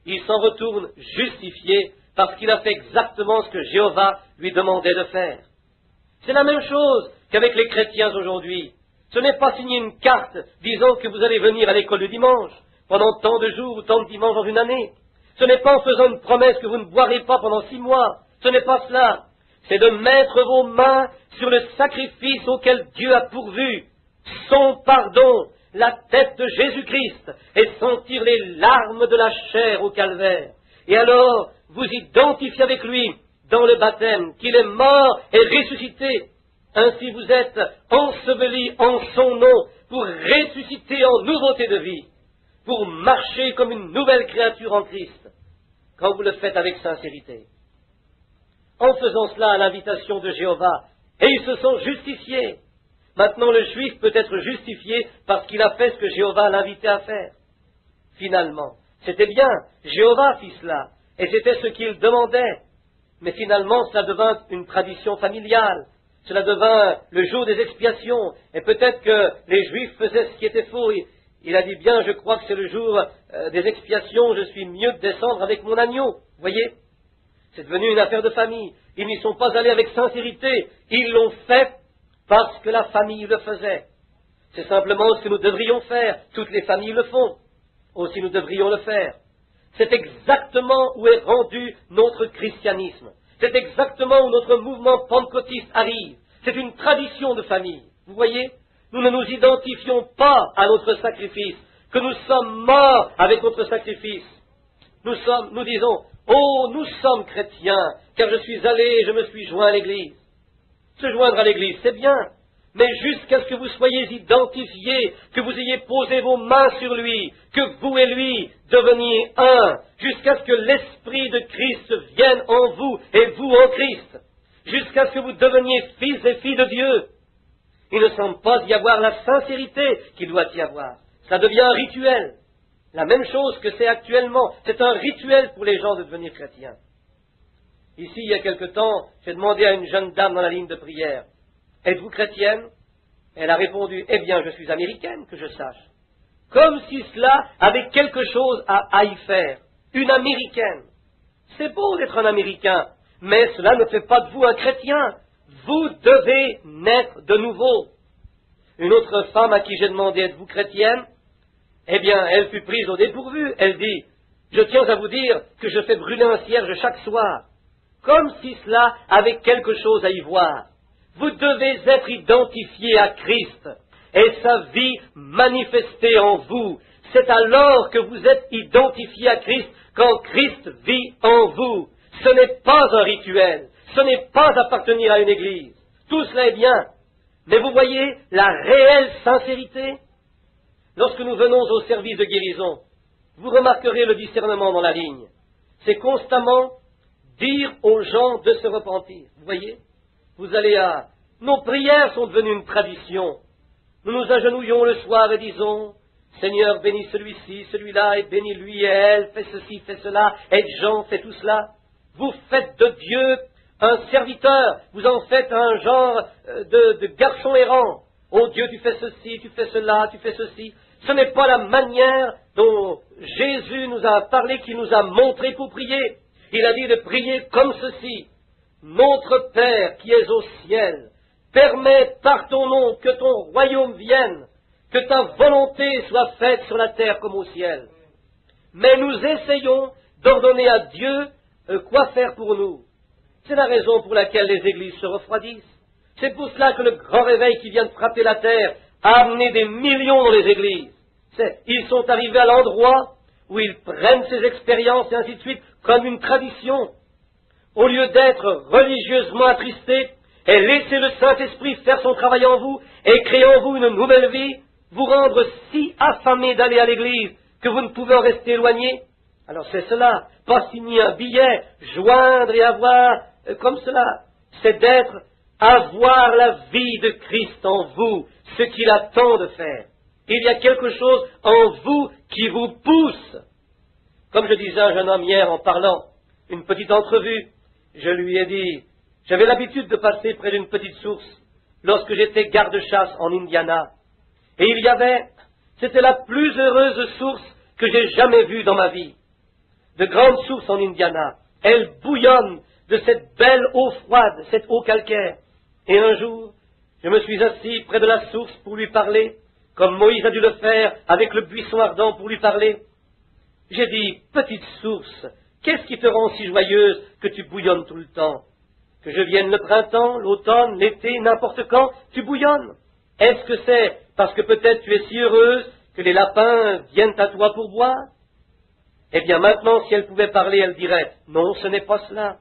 Il s'en retourne justifié, parce qu'il a fait exactement ce que Jéhovah lui demandait de faire. C'est la même chose qu'avec les chrétiens aujourd'hui. Ce n'est pas signer une carte disant que vous allez venir à l'école le dimanche, pendant tant de jours ou tant de dimanches dans une année. Ce n'est pas en faisant une promesse que vous ne boirez pas pendant 6 mois. Ce n'est pas cela. C'est de mettre vos mains sur le sacrifice auquel Dieu a pourvu, son pardon, la tête de Jésus-Christ, et sentir les larmes de la chair au calvaire. Et alors, vous identifiez avec lui dans le baptême, qu'il est mort et ressuscité. Ainsi vous êtes ensevelis en son nom pour ressusciter en nouveauté de vie, pour marcher comme une nouvelle créature en Christ, quand vous le faites avec sincérité. En faisant cela à l'invitation de Jéhovah, et ils se sont justifiés. Maintenant le juif peut être justifié parce qu'il a fait ce que Jéhovah l'invitait à faire. Finalement, c'était bien, Jéhovah fit cela, et c'était ce qu'il demandait. Mais finalement, cela devint une tradition familiale. Cela devint le jour des expiations. Et peut-être que les Juifs faisaient ce qui était faux. Il a dit bien, je crois que c'est le jour des expiations, je suis mieux de descendre avec mon agneau. Vous voyez? C'est devenu une affaire de famille. Ils n'y sont pas allés avec sincérité. Ils l'ont fait parce que la famille le faisait. C'est simplement ce que nous devrions faire. Toutes les familles le font. Aussi nous devrions le faire. C'est exactement où est rendu notre christianisme. C'est exactement où notre mouvement pentecôtiste arrive. C'est une tradition de famille. Vous voyez? Nous ne nous identifions pas à notre sacrifice, que nous sommes morts avec notre sacrifice. Nous disons, oh, nous sommes chrétiens, car je suis allé et je me suis joint à l'Église. Se joindre à l'Église, c'est bien, mais jusqu'à ce que vous soyez identifiés, que vous ayez posé vos mains sur lui, que vous et lui deveniez un, jusqu'à ce que l'Esprit de Christ vienne en vous et vous en Christ, jusqu'à ce que vous deveniez fils et filles de Dieu. Il ne semble pas y avoir la sincérité qu'il doit y avoir. Ça devient un rituel. La même chose que c'est actuellement. C'est un rituel pour les gens de devenir chrétiens. Ici, il y a quelque temps, j'ai demandé à une jeune dame dans la ligne de prière, « Êtes-vous chrétienne ?» Elle a répondu, « Eh bien, je suis américaine, que je sache. » Comme si cela avait quelque chose à y faire. Une américaine. C'est beau d'être un américain, mais cela ne fait pas de vous un chrétien. Vous devez naître de nouveau. Une autre femme à qui j'ai demandé, êtes-vous chrétienne? Eh bien, elle fut prise au dépourvu. Elle dit, je tiens à vous dire que je fais brûler un cierge chaque soir. Comme si cela avait quelque chose à y voir. Vous devez être identifié à Christ et sa vie manifestée en vous. c'est alors que vous êtes identifié à Christ, quand Christ vit en vous. Ce n'est pas un rituel, ce n'est pas appartenir à une église. Tout cela est bien, mais vous voyez la réelle sincérité. Lorsque nous venons au service de guérison, vous remarquerez le discernement dans la ligne. C'est constamment dire aux gens de se repentir. Vous voyez, vous allez à... Nos prières sont devenues une tradition. Nous nous agenouillons le soir et disons, Seigneur, bénis celui-ci, celui-là, et bénis lui et elle, fais ceci, fais cela, aide Jean, fais tout cela. Vous faites de Dieu un serviteur, vous en faites un genre de garçon errant. Oh Dieu, tu fais ceci, tu fais cela, tu fais ceci. Ce n'est pas la manière dont Jésus nous a parlé, qu'il nous a montré pour prier. Il a dit de prier comme ceci. Notre Père qui es au ciel, permets par ton nom que ton royaume vienne, que ta volonté soit faite sur la terre comme au ciel. Mais nous essayons d'ordonner à Dieu quoi faire pour nous. C'est la raison pour laquelle les églises se refroidissent. C'est pour cela que le grand réveil qui vient de frapper la terre a amené des millions dans les églises. Ils sont arrivés à l'endroit où ils prennent ces expériences et ainsi de suite comme une tradition. Au lieu d'être religieusement attristés et laisser le Saint-Esprit faire son travail en vous et créer en vous une nouvelle vie, vous rendre si affamés d'aller à l'église que vous ne pouvez en rester éloignés. Alors c'est cela, pas signer un billet, joindre et avoir comme cela. C'est d'être, avoir la vie de Christ en vous, ce qu'il attend de faire. Il y a quelque chose en vous qui vous pousse. Comme je disais à un jeune homme hier en parlant, une petite entrevue, je lui ai dit, j'avais l'habitude de passer près d'une petite source lorsque j'étais garde-chasse en Indiana. Et il y avait, c'était la plus heureuse source que j'ai jamais vue dans ma vie. De grandes sources en Indiana. Elles bouillonnent de cette belle eau froide, cette eau calcaire. Et un jour, je me suis assis près de la source pour lui parler, comme Moïse a dû le faire avec le buisson ardent pour lui parler. J'ai dit, petite source, qu'est-ce qui te rend si joyeuse que tu bouillonnes tout le temps? Que je vienne le printemps, l'automne, l'été, n'importe quand, tu bouillonnes. Est-ce que c'est parce que peut-être tu es si heureuse que les lapins viennent à toi pour boire? Eh bien maintenant, si elle pouvait parler, elle dirait, non, ce n'est pas cela.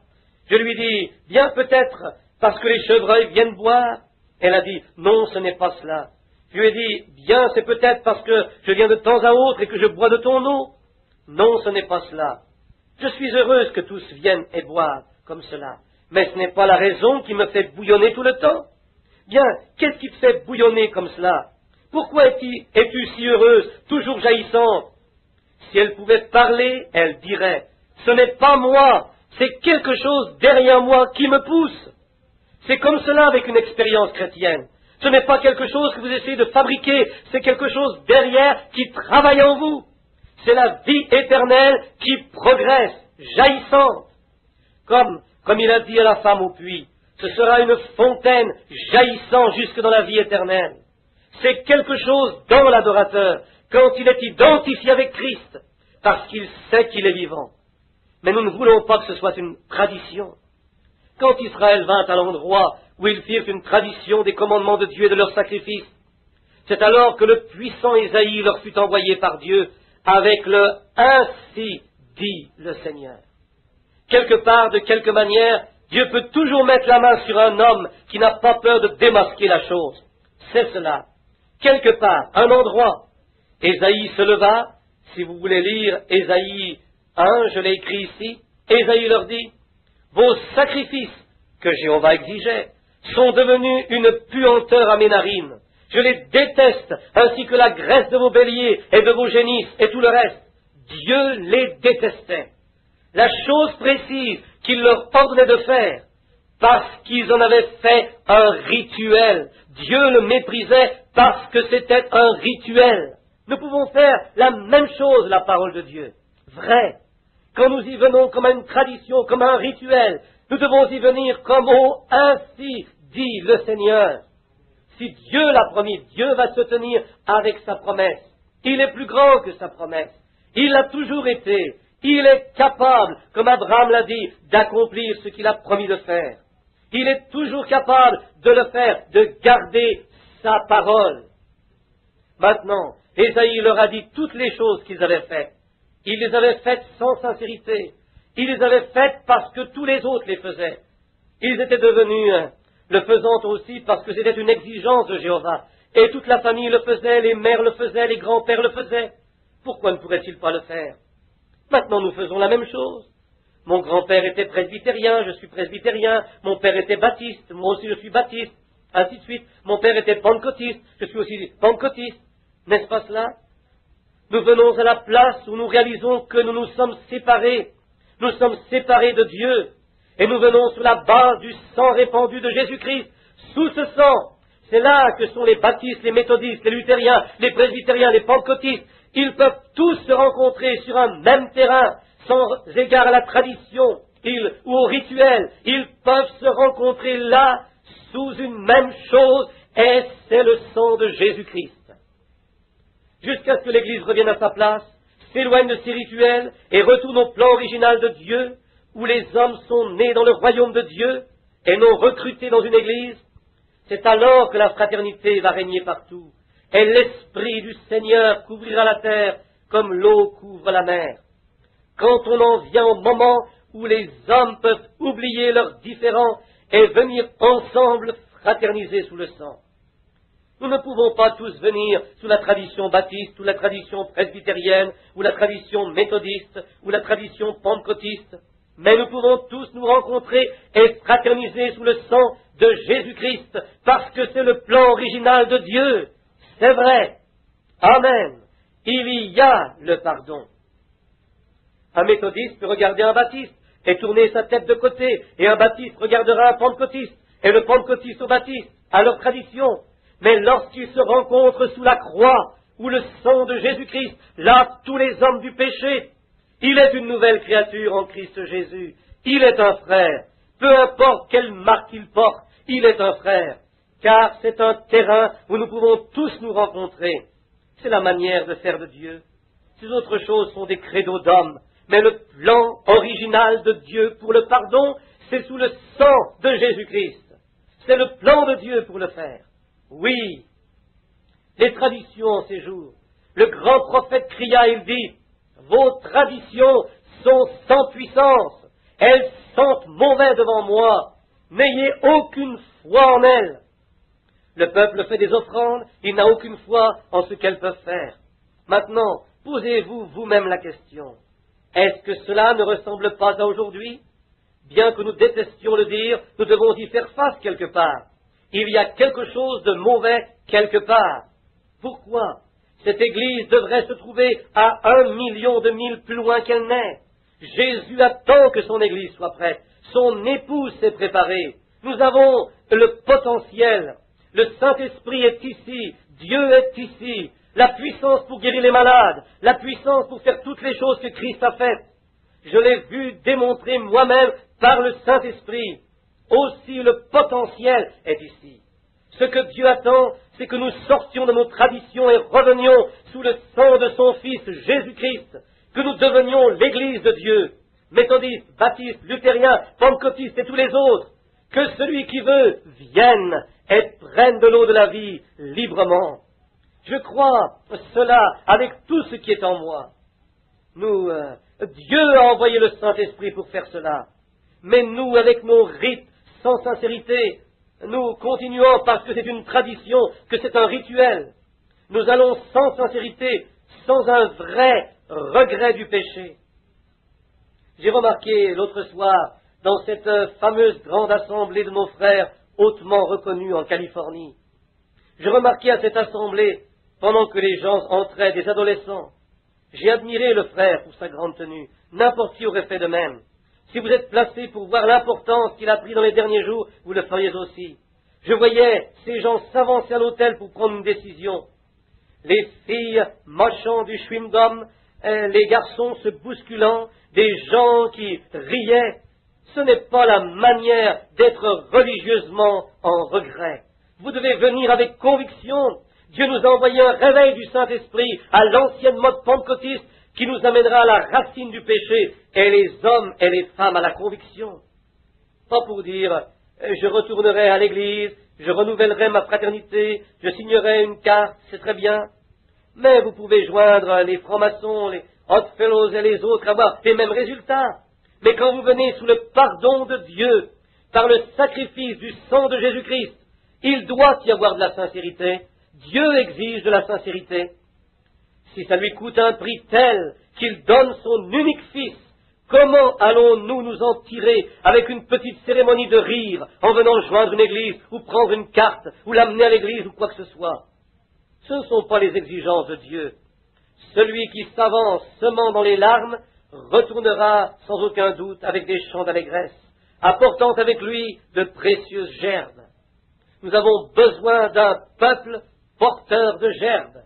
Je lui dis, bien peut-être parce que les chevreuils viennent boire. Elle a dit, non, ce n'est pas cela. Je lui ai dit, bien, c'est peut-être parce que je viens de temps à autre et que je bois de ton eau. Non, ce n'est pas cela. Je suis heureuse que tous viennent et boivent comme cela. Mais ce n'est pas la raison qui me fait bouillonner tout le temps. Bien, qu'est-ce qui te fait bouillonner comme cela? Pourquoi es-tu si heureuse, toujours jaillissante? Si elle pouvait parler, elle dirait, ce n'est pas moi, c'est quelque chose derrière moi qui me pousse. C'est comme cela avec une expérience chrétienne. Ce n'est pas quelque chose que vous essayez de fabriquer, c'est quelque chose derrière qui travaille en vous. C'est la vie éternelle qui progresse, jaillissante. Comme il a dit à la femme au puits, ce sera une fontaine jaillissant jusque dans la vie éternelle. C'est quelque chose dans l'adorateur, quand il est identifié avec Christ, parce qu'il sait qu'il est vivant. Mais nous ne voulons pas que ce soit une tradition. Quand Israël vint à l'endroit où ils firent une tradition des commandements de Dieu et de leurs sacrifices, c'est alors que le puissant Ésaïe leur fut envoyé par Dieu avec le « ainsi dit le Seigneur ». Quelque part, de quelque manière, Dieu peut toujours mettre la main sur un homme qui n'a pas peur de démasquer la chose. C'est cela. Quelque part, un endroit. Ésaïe se leva, si vous voulez lire Ésaïe 1, je l'ai écrit ici, Ésaïe leur dit, vos sacrifices que Jéhovah exigeait sont devenus une puanteur à mes narines. Je les déteste, ainsi que la graisse de vos béliers et de vos génisses et tout le reste. Dieu les détestait. La chose précise qu'il leur ordonnait de faire, parce qu'ils en avaient fait un rituel. Dieu le méprisait parce que c'était un rituel. Nous pouvons faire la même chose, la parole de Dieu. Vrai. Quand nous y venons comme à une tradition, comme à un rituel, nous devons y venir comme au « ainsi dit le Seigneur ». Si Dieu l'a promis, Dieu va se tenir avec sa promesse. Il est plus grand que sa promesse. Il l'a toujours été. Il est capable, comme Abraham l'a dit, d'accomplir ce qu'il a promis de faire. Il est toujours capable de le faire, de garder sa parole. Maintenant, Ésaïe leur a dit toutes les choses qu'ils avaient faites. Ils les avaient faites sans sincérité. Ils les avaient faites parce que tous les autres les faisaient. Ils étaient devenus le faisant aussi parce que c'était une exigence de Jéhovah. Et toute la famille le faisait, les mères le faisaient, les grands-pères le faisaient. Pourquoi ne pourrait-il pas le faire? Maintenant, nous faisons la même chose. Mon grand-père était presbytérien, je suis presbytérien. Mon père était baptiste, moi aussi je suis baptiste. Ainsi de suite. Mon père était pentecôtiste, je suis aussi pentecôtiste. N'est-ce pas cela? Nous venons à la place où nous réalisons que nous nous sommes séparés. Nous sommes séparés de Dieu. Et nous venons sur la base du sang répandu de Jésus-Christ. Sous ce sang, c'est là que sont les baptistes, les méthodistes, les luthériens, les presbytériens, les pentecôtistes. Ils peuvent tous se rencontrer sur un même terrain, sans égard à la tradition ou au rituel. Ils peuvent se rencontrer là, sous une même chose, et c'est le sang de Jésus-Christ. Jusqu'à ce que l'Église revienne à sa place, s'éloigne de ses rituels et retourne au plan original de Dieu, où les hommes sont nés dans le royaume de Dieu et non recrutés dans une Église, c'est alors que la fraternité va régner partout, et l'Esprit du Seigneur couvrira la terre comme l'eau couvre la mer. Quand on en vient au moment où les hommes peuvent oublier leurs différends et venir ensemble fraterniser sous le sang. Nous ne pouvons pas tous venir sous la tradition baptiste, ou la tradition presbytérienne, ou la tradition méthodiste, ou la tradition pentecôtiste, mais nous pouvons tous nous rencontrer et fraterniser sous le sang de Jésus-Christ, parce que c'est le plan original de Dieu. C'est vrai. Amen. Il y a le pardon. Un méthodiste peut regarder un baptiste et tourner sa tête de côté, et un baptiste regardera un pentecôtiste, et le pentecôtiste au baptiste, à leur tradition. Mais lorsqu'ils se rencontrent sous la croix, ou le sang de Jésus-Christ lave tous les hommes du péché, il est une nouvelle créature en Christ Jésus. Il est un frère. Peu importe quelle marque il porte, il est un frère. Car c'est un terrain où nous pouvons tous nous rencontrer. C'est la manière de faire de Dieu. Ces autres choses sont des credos d'hommes. Mais le plan original de Dieu pour le pardon, c'est sous le sang de Jésus-Christ. C'est le plan de Dieu pour le faire. Oui, les traditions en ces jours. Le grand prophète cria, il dit, « Vos traditions sont sans puissance, elles sentent mauvais devant moi, n'ayez aucune foi en elles. » Le peuple fait des offrandes, il n'a aucune foi en ce qu'elles peuvent faire. Maintenant, posez-vous vous-même la question, est-ce que cela ne ressemble pas à aujourd'hui? Bien que nous détestions le dire, nous devons y faire face quelque part. Il y a quelque chose de mauvais quelque part. Pourquoi? Cette Église devrait se trouver à 1 million de milles plus loin qu'elle n'est. Jésus attend que son Église soit prête. Son épouse s'est préparée. Nous avons le potentiel. Le Saint-Esprit est ici. Dieu est ici. La puissance pour guérir les malades. La puissance pour faire toutes les choses que Christ a faites. Je l'ai vu démontrer moi-même par le Saint-Esprit. Aussi le potentiel est ici. Ce que Dieu attend, c'est que nous sortions de nos traditions et revenions sous le sang de son Fils Jésus-Christ, que nous devenions l'Église de Dieu, méthodistes, baptistes, luthériens, pentecôtistes et tous les autres, que celui qui veut vienne et prenne de l'eau de la vie librement. Je crois cela avec tout ce qui est en moi. Dieu a envoyé le Saint-Esprit pour faire cela, mais nous, avec nos rites, sans sincérité, nous continuons parce que c'est une tradition, que c'est un rituel. Nous allons sans sincérité, sans un vrai regret du péché. J'ai remarqué l'autre soir, dans cette fameuse grande assemblée de nos frères hautement reconnus en Californie, j'ai remarqué à cette assemblée, pendant que les gens entraient, des adolescents, j'ai admiré le frère pour sa grande tenue. N'importe qui aurait fait de même. Si vous êtes placé pour voir l'importance qu'il a pris dans les derniers jours, vous le feriez aussi. Je voyais ces gens s'avancer à l'hôtel pour prendre une décision. Les filles mâchant du chewing-gum, les garçons se bousculant, des gens qui riaient. Ce n'est pas la manière d'être religieusement en regret. Vous devez venir avec conviction. Dieu nous a envoyé un réveil du Saint-Esprit à l'ancienne mode pentecôtiste qui nous amènera à la racine du péché, et les hommes et les femmes à la conviction. Pas pour dire, je retournerai à l'église, je renouvellerai ma fraternité, je signerai une carte, c'est très bien. Mais vous pouvez joindre les francs-maçons, les Oddfellows et les autres, avoir les mêmes résultats. Mais quand vous venez sous le pardon de Dieu, par le sacrifice du sang de Jésus-Christ, il doit y avoir de la sincérité. Dieu exige de la sincérité. Si ça lui coûte un prix tel qu'il donne son unique fils, comment allons-nous nous en tirer avec une petite cérémonie de rire en venant joindre une église ou prendre une carte ou l'amener à l'église ou quoi que ce soit? Ce ne sont pas les exigences de Dieu. Celui qui s'avance semant dans les larmes retournera sans aucun doute avec des chants d'allégresse, apportant avec lui de précieuses gerbes. Nous avons besoin d'un peuple porteur de gerbes.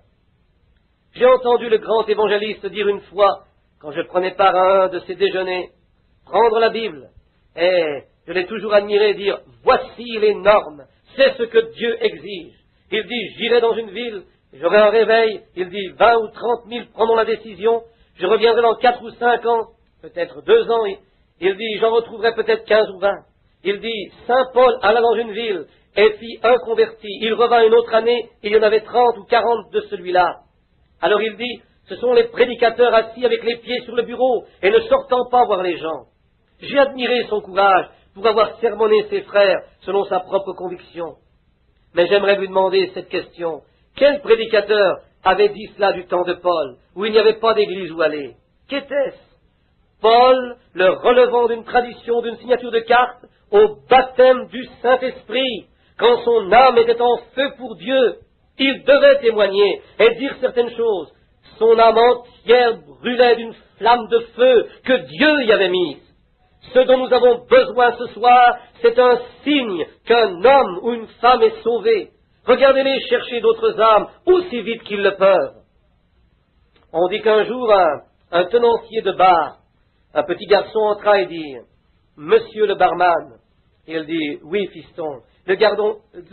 J'ai entendu le grand évangéliste dire une fois, quand je prenais part à un de ses déjeuners, prendre la Bible, et je l'ai toujours admiré dire, voici les normes, c'est ce que Dieu exige. Il dit, j'irai dans une ville, j'aurai un réveil, il dit, 20 ou 30 000 prendront la décision, je reviendrai dans 4 ou 5 ans, peut-être 2 ans, il dit, j'en retrouverai peut-être 15 ou 20. Il dit, Saint Paul alla dans une ville et fit un converti, il revint une autre année, il y en avait 30 ou 40 de celui-là. Alors il dit, ce sont les prédicateurs assis avec les pieds sur le bureau et ne sortant pas voir les gens. J'ai admiré son courage pour avoir sermonné ses frères selon sa propre conviction. Mais j'aimerais lui demander cette question. Quel prédicateur avait dit cela du temps de Paul, où il n'y avait pas d'église où aller? Qu'était-ce? Paul, le relevant d'une tradition, d'une signature de carte, au baptême du Saint-Esprit, quand son âme était en feu pour Dieu, il devait témoigner et dire certaines choses. Son âme entière brûlait d'une flamme de feu que Dieu y avait mise. Ce dont nous avons besoin ce soir, c'est un signe qu'un homme ou une femme est sauvé. Regardez-les chercher d'autres âmes aussi vite qu'ils le peuvent. On dit qu'un jour, un tenancier de bar, un petit garçon entra et dit, « Monsieur le barman », il dit, « Oui, fiston ». Le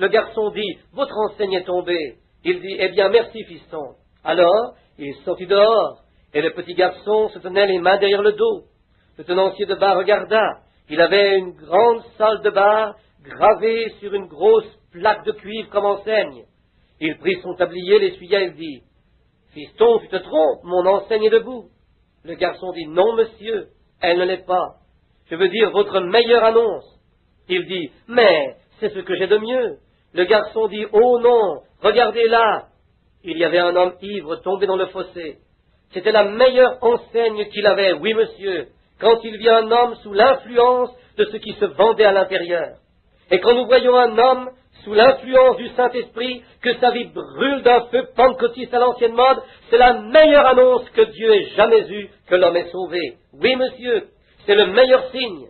garçon dit, « Votre enseigne est tombée ». Il dit, « Eh bien, merci, fiston ». Alors, il sortit dehors, et le petit garçon se tenait les mains derrière le dos. Le tenancier de bar regarda. Il avait une grande salle de bar gravée sur une grosse plaque de cuivre comme enseigne. Il prit son tablier, l'essuya et dit, « Fiston, tu te trompes, mon enseigne est debout. » Le garçon dit, « Non, monsieur, elle ne l'est pas. Je veux dire votre meilleure annonce. » Il dit, « Mais c'est ce que j'ai de mieux. » Le garçon dit, « Oh non, regardez là. » Il y avait un homme ivre tombé dans le fossé. C'était la meilleure enseigne qu'il avait, oui monsieur, quand il vit un homme sous l'influence de ce qui se vendait à l'intérieur. Et quand nous voyons un homme sous l'influence du Saint-Esprit, que sa vie brûle d'un feu pentecôtiste à l'ancienne mode, c'est la meilleure annonce que Dieu ait jamais eue que l'homme est sauvé. Oui monsieur, c'est le meilleur signe.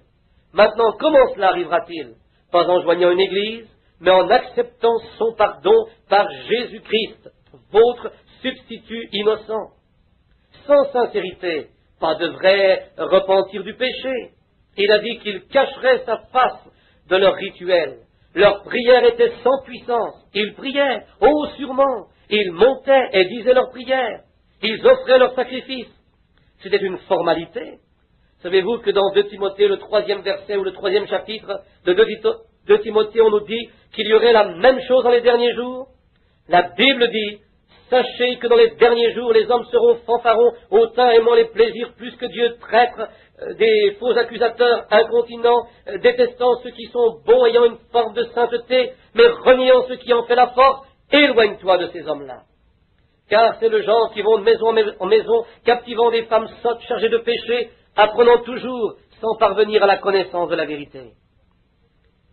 Maintenant, comment cela arrivera-t-il? Pas en joignant une église, mais en acceptant son pardon par Jésus-Christ, votre substitut innocent. Sans sincérité, pas de vrai repentir du péché. Il a dit qu'il cacherait sa face de leur rituel. Leur prière était sans puissance. Ils priaient, oh sûrement. Ils montaient et disaient leur prière. Ils offraient leur sacrifice. C'était une formalité. Savez-vous que dans 2 Timothée, le 3e verset ou le 3e chapitre de 2 Timothée, on nous dit qu'il y aurait la même chose dans les derniers jours? La Bible dit, sachez que dans les derniers jours, les hommes seront fanfarons, hautains, aimant les plaisirs plus que Dieu, traîtres, des faux accusateurs, incontinents, détestant ceux qui sont bons, ayant une forme de sainteté, mais reniant ce qui en fait la force. Éloigne-toi de ces hommes-là. Car c'est le genre qui vont de maison en maison, captivant des femmes sottes chargées de péché, apprenant toujours sans parvenir à la connaissance de la vérité.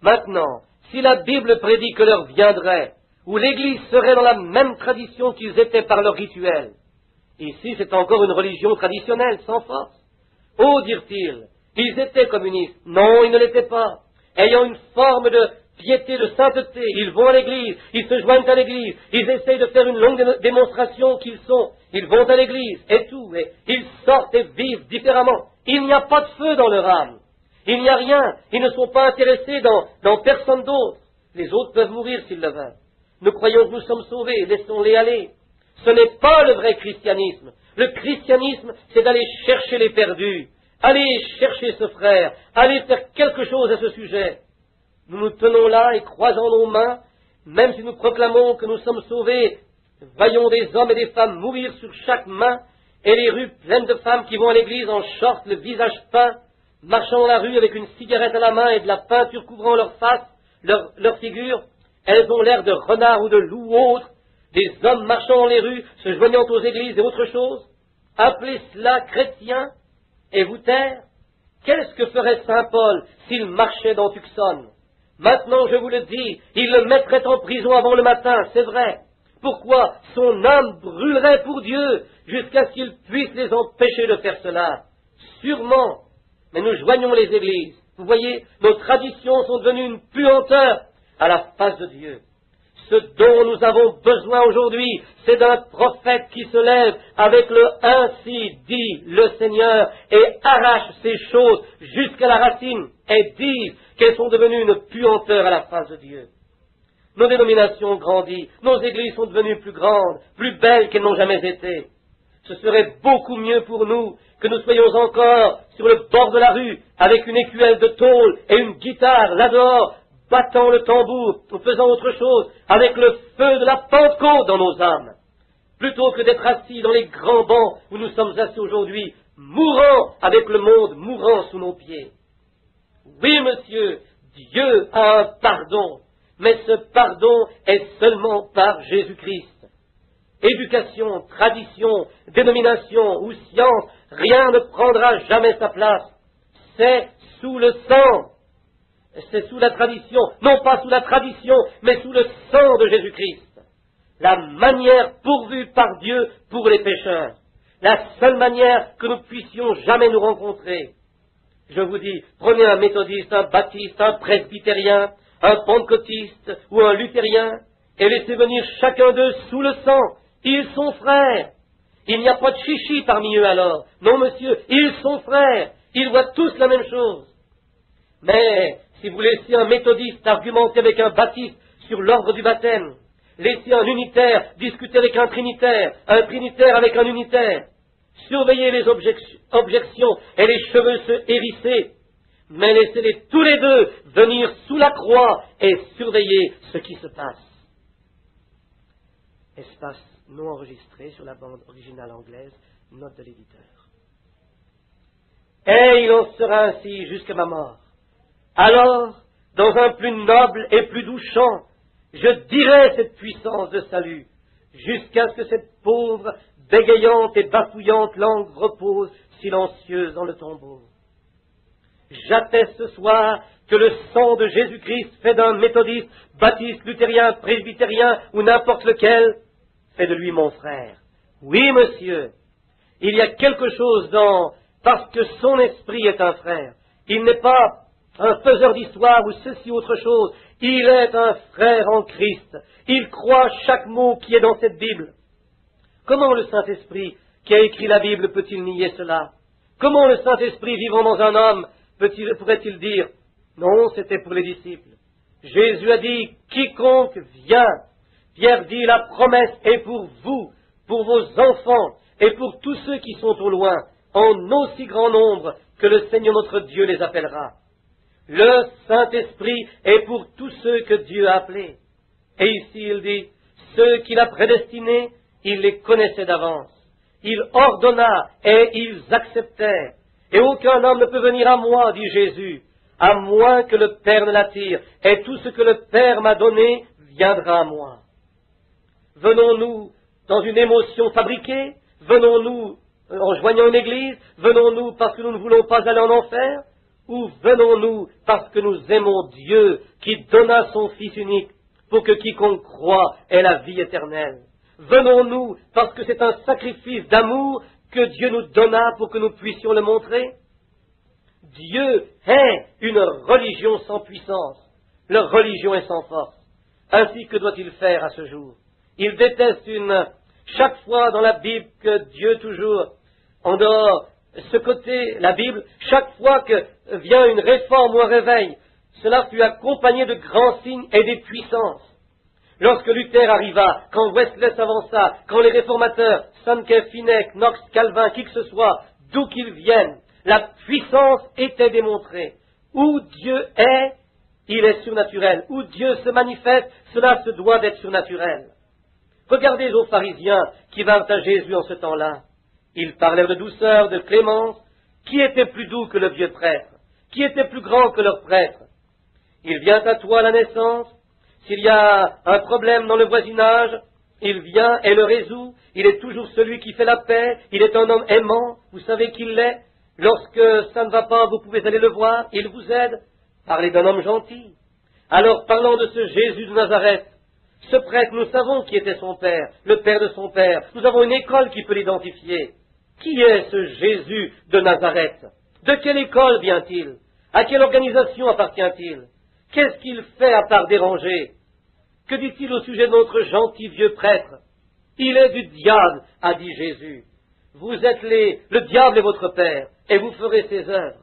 Maintenant, si la Bible prédit que l'heure viendrait où l'Église serait dans la même tradition qu'ils étaient par leur rituel, ici c'est encore une religion traditionnelle, sans force. Oh, dirent-ils, ils étaient communistes. Non, ils ne l'étaient pas. Ayant une forme de piété, de sainteté, ils vont à l'église, ils se joignent à l'église, ils essayent de faire une longue démonstration qu'ils sont, ils vont à l'église, et tout, et ils sortent et vivent différemment. Il n'y a pas de feu dans leur âme. Il n'y a rien. Ils ne sont pas intéressés dans personne d'autre. Les autres peuvent mourir s'ils le veulent. Nous croyons que nous sommes sauvés, laissons-les aller. Ce n'est pas le vrai christianisme. Le christianisme, c'est d'aller chercher les perdus, aller chercher ce frère, aller faire quelque chose à ce sujet. Nous nous tenons là et croisons nos mains, même si nous proclamons que nous sommes sauvés Voyons des hommes et des femmes mourir sur chaque main, et les rues pleines de femmes qui vont à l'église en short, le visage peint, marchant dans la rue avec une cigarette à la main et de la peinture couvrant leur face, leur figure. Elles ont l'air de renards ou de loups ou autres, des hommes marchant dans les rues, se joignant aux églises et autre chose. Appelez cela chrétien et vous taire? Qu'est-ce que ferait saint Paul s'il marchait dans Tucson? Maintenant, je vous le dis, il le mettrait en prison avant le matin, c'est vrai. Pourquoi? Son âme brûlerait pour Dieu jusqu'à ce qu'il puisse les empêcher de faire cela. Sûrement. Mais nous joignons les églises. Vous voyez, nos traditions sont devenues une puanteur à la face de Dieu. Ce dont nous avons besoin aujourd'hui, c'est d'un prophète qui se lève avec le « ainsi dit le Seigneur » et arrache ces choses jusqu'à la racine et dise qu'elles sont devenues une puanteur à la face de Dieu. Nos dénominations ont grandi, nos églises sont devenues plus grandes, plus belles qu'elles n'ont jamais été. Ce serait beaucoup mieux pour nous que nous soyons encore sur le bord de la rue avec une écuelle de tôle et une guitare là-dehors, battant le tambour ou faisant autre chose avec le feu de la Pentecôte dans nos âmes, plutôt que d'être assis dans les grands bancs où nous sommes assis aujourd'hui, mourant avec le monde mourant sous nos pieds. Oui, monsieur, Dieu a un pardon, mais ce pardon est seulement par Jésus-Christ. Éducation, tradition, dénomination ou science, rien ne prendra jamais sa place. C'est sous le sang. C'est sous la tradition, non pas sous la tradition, mais sous le sang de Jésus-Christ. La manière pourvue par Dieu pour les pécheurs. La seule manière que nous puissions jamais nous rencontrer. Je vous dis, prenez un méthodiste, un baptiste, un presbytérien, un pentecôtiste ou un luthérien, et laissez venir chacun d'eux sous le sang. Ils sont frères. Il n'y a pas de chichi parmi eux alors. Non, monsieur, ils sont frères. Ils voient tous la même chose. Mais si vous laissez un méthodiste argumenter avec un baptiste sur l'ordre du baptême, laissez un unitaire discuter avec un trinitaire avec un unitaire, surveillez les objections et les cheveux se hérisser, mais laissez-les tous les deux venir sous la croix et surveiller ce qui se passe. Espace non enregistré sur la bande originale anglaise, note de l'éditeur. Et il en sera ainsi jusqu'à ma mort. Alors, dans un plus noble et plus doux chant, je dirai cette puissance de salut, jusqu'à ce que cette pauvre, bégayante et bafouillante langue repose silencieuse dans le tombeau. J'atteste ce soir que le sang de Jésus-Christ fait d'un méthodiste, baptiste, luthérien, presbytérien ou n'importe lequel, fait de lui mon frère. Oui, monsieur, il y a quelque chose parce que son esprit est un frère. Il n'est pas un faiseur d'histoire ou ceci ou autre chose. Il est un frère en Christ. Il croit chaque mot qui est dans cette Bible. Comment le Saint-Esprit qui a écrit la Bible peut-il nier cela? Comment le Saint-Esprit vivant dans un homme pourrait-il dire non, c'était pour les disciples? Jésus a dit, quiconque vient. Pierre dit, la promesse est pour vous, pour vos enfants et pour tous ceux qui sont au loin, en aussi grand nombre que le Seigneur notre Dieu les appellera. Le Saint-Esprit est pour tous ceux que Dieu a appelés. Et ici il dit, ceux qu'il a prédestinés, il les connaissait d'avance. Il ordonna et ils acceptèrent. Et aucun homme ne peut venir à moi, dit Jésus, à moins que le Père ne l'attire. Et tout ce que le Père m'a donné viendra à moi. Venons-nous dans une émotion fabriquée? Venons-nous en joignant une église? Venons-nous parce que nous ne voulons pas aller en enfer? Ou venons-nous parce que nous aimons Dieu qui donna son Fils unique pour que quiconque croit ait la vie éternelle? Venons-nous parce que c'est un sacrifice d'amour que Dieu nous donna pour que nous puissions le montrer? Dieu est une religion sans puissance. Leur religion est sans force. Ainsi, que doit-il faire à ce jour? Il déteste chaque fois dans la Bible que Dieu toujours, en dehors, ce côté, la Bible, chaque fois que vient une réforme ou un réveil, cela fut accompagné de grands signes et des puissances. Lorsque Luther arriva, quand Wesley s'avança, quand les réformateurs, Sankey, Finney, Knox, Calvin, qui que ce soit, d'où qu'ils viennent, la puissance était démontrée. Où Dieu est, il est surnaturel. Où Dieu se manifeste, cela se doit d'être surnaturel. Regardez aux pharisiens qui vinrent à Jésus en ce temps-là. Ils parlèrent de douceur, de clémence. Qui était plus doux que le vieux prêtre? Qui était plus grand que leur prêtre? Il vient à toi à la naissance. S'il y a un problème dans le voisinage, il vient et le résout. Il est toujours celui qui fait la paix. Il est un homme aimant. Vous savez qu'il l'est. Lorsque ça ne va pas, vous pouvez aller le voir. Il vous aide. Parlez d'un homme gentil. Alors, parlons de ce Jésus de Nazareth. Ce prêtre, nous savons qui était son père, le père de son père. Nous avons une école qui peut l'identifier. Qui est ce Jésus de Nazareth? De quelle école vient-il? À quelle organisation appartient-il? Qu'est-ce qu'il fait à part déranger? Que dit-il au sujet de notre gentil vieux prêtre? Il est du diable, a dit Jésus. Vous êtes le diable est votre père, et vous ferez ses œuvres.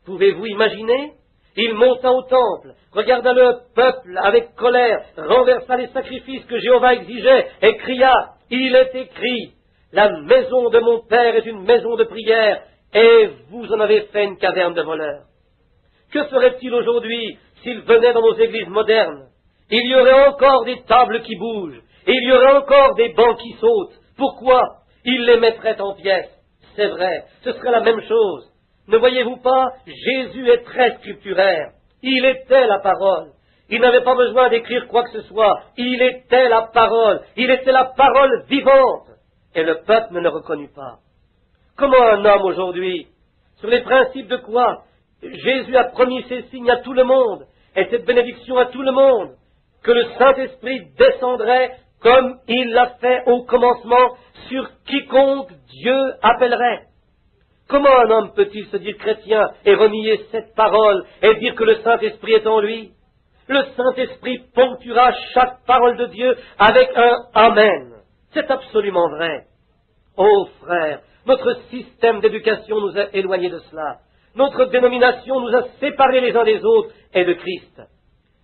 Pouvez-vous imaginer? Il monta au temple, regarda le peuple avec colère, renversa les sacrifices que Jéhovah exigeait, et cria, il est écrit, la maison de mon père est une maison de prière, et vous en avez fait une caverne de voleurs. Que ferait-il aujourd'hui s'il venait dans nos églises modernes? Il y aurait encore des tables qui bougent, et il y aurait encore des bancs qui sautent. Pourquoi? Il les mettrait en pièces. C'est vrai, ce serait la même chose. Ne voyez-vous pas, Jésus est très scripturaire. Il était la parole. Il n'avait pas besoin d'écrire quoi que ce soit. Il était la parole. Il était la parole vivante. Et le peuple ne le reconnut pas. Comment un homme aujourd'hui, sur les principes de quoi Jésus a promis ces signes à tout le monde, et cette bénédiction à tout le monde, que le Saint-Esprit descendrait comme il l'a fait au commencement sur quiconque Dieu appellerait. Comment un homme peut-il se dire chrétien et renier cette parole et dire que le Saint-Esprit est en lui? Le Saint-Esprit ponctuera chaque parole de Dieu avec un Amen. C'est absolument vrai. Oh frères, notre système d'éducation nous a éloignés de cela. Notre dénomination nous a séparés les uns des autres et de Christ.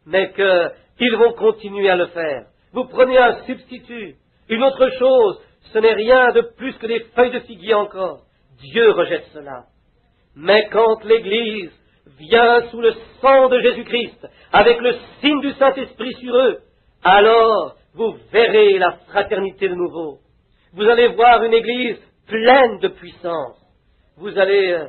Mais qu'ils vont continuer à le faire. Vous prenez un substitut, une autre chose, ce n'est rien de plus que des feuilles de figuier encore. Dieu rejette cela. Mais quand l'Église vient sous le sang de Jésus-Christ, avec le signe du Saint-Esprit sur eux, alors vous verrez la fraternité de nouveau. Vous allez voir une Église pleine de puissance. Vous allez...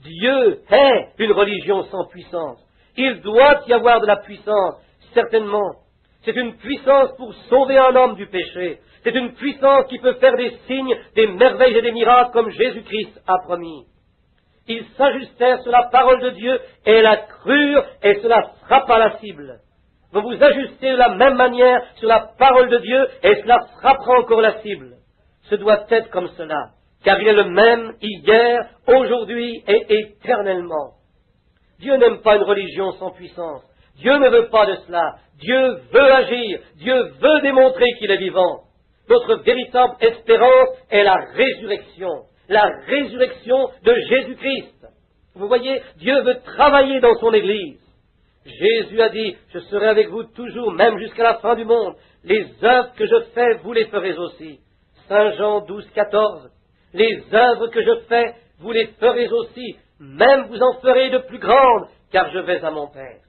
Dieu est une religion sans puissance. Il doit y avoir de la puissance, certainement. C'est une puissance pour sauver un homme du péché. C'est une puissance qui peut faire des signes, des merveilles et des miracles comme Jésus-Christ a promis. Ils s'ajustèrent sur la parole de Dieu et la crurent et cela frappa la cible. Vous vous ajustez de la même manière sur la parole de Dieu et cela frappera encore la cible. Ce doit être comme cela, car il est le même hier, aujourd'hui et éternellement. Dieu n'aime pas une religion sans puissance. Dieu ne veut pas de cela. Dieu veut agir. Dieu veut démontrer qu'il est vivant. Notre véritable espérance est la résurrection de Jésus-Christ. Vous voyez, Dieu veut travailler dans son Église. Jésus a dit, je serai avec vous toujours, même jusqu'à la fin du monde. Les œuvres que je fais, vous les ferez aussi. Saint Jean 12, 14. Les œuvres que je fais, vous les ferez aussi. Même vous en ferez de plus grandes, car je vais à mon Père.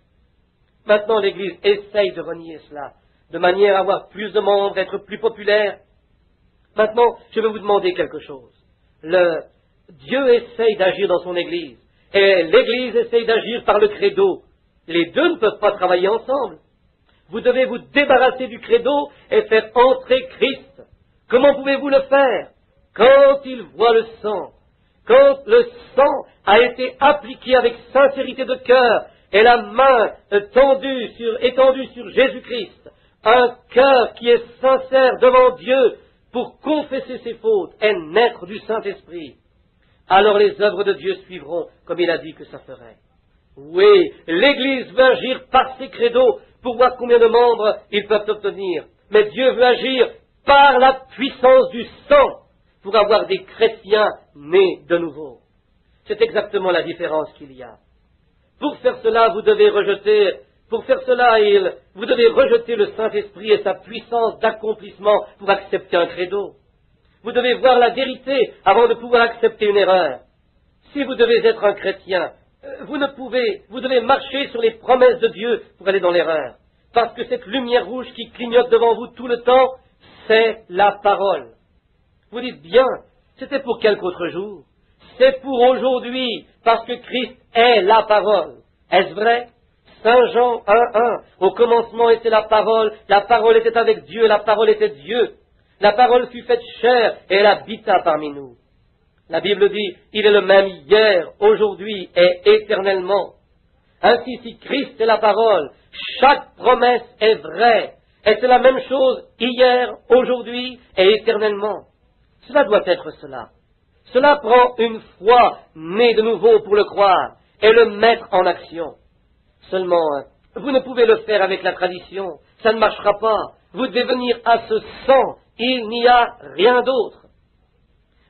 Maintenant, l'Église essaye de renier cela, de manière à avoir plus de membres, être plus populaire. Maintenant, je vais vous demander quelque chose. Dieu essaye d'agir dans son Église, et l'Église essaye d'agir par le credo. Les deux ne peuvent pas travailler ensemble. Vous devez vous débarrasser du credo et faire entrer Christ. Comment pouvez-vous le faire? Quand il voit le sang, quand le sang a été appliqué avec sincérité de cœur, et la main étendue sur Jésus-Christ, un cœur qui est sincère devant Dieu pour confesser ses fautes et naître du Saint-Esprit, alors les œuvres de Dieu suivront comme il a dit que ça ferait. Oui, l'Église veut agir par ses credos pour voir combien de membres ils peuvent obtenir, mais Dieu veut agir par la puissance du sang pour avoir des chrétiens nés de nouveau. C'est exactement la différence qu'il y a. Pour faire cela, vous devez rejeter le Saint-Esprit et sa puissance d'accomplissement pour accepter un credo. Vous devez voir la vérité avant de pouvoir accepter une erreur. Si vous devez être un chrétien, vous devez marcher sur les promesses de Dieu pour aller dans l'erreur. Parce que cette lumière rouge qui clignote devant vous tout le temps, c'est la parole. Vous dites bien, c'était pour quelque autre jour? C'est pour aujourd'hui, parce que Christ est la parole. Est-ce vrai? Saint Jean 1:1, au commencement était la parole était avec Dieu, la parole était Dieu. La parole fut faite chair et elle habita parmi nous. La Bible dit, il est le même hier, aujourd'hui et éternellement. Ainsi, si Christ est la parole, chaque promesse est vraie. Et c'est la même chose hier, aujourd'hui et éternellement. Cela doit être cela. Cela prend une foi née de nouveau pour le croire et le mettre en action. Seulement, vous ne pouvez le faire avec la tradition. Ça ne marchera pas. Vous devez venir à ce sang. Il n'y a rien d'autre.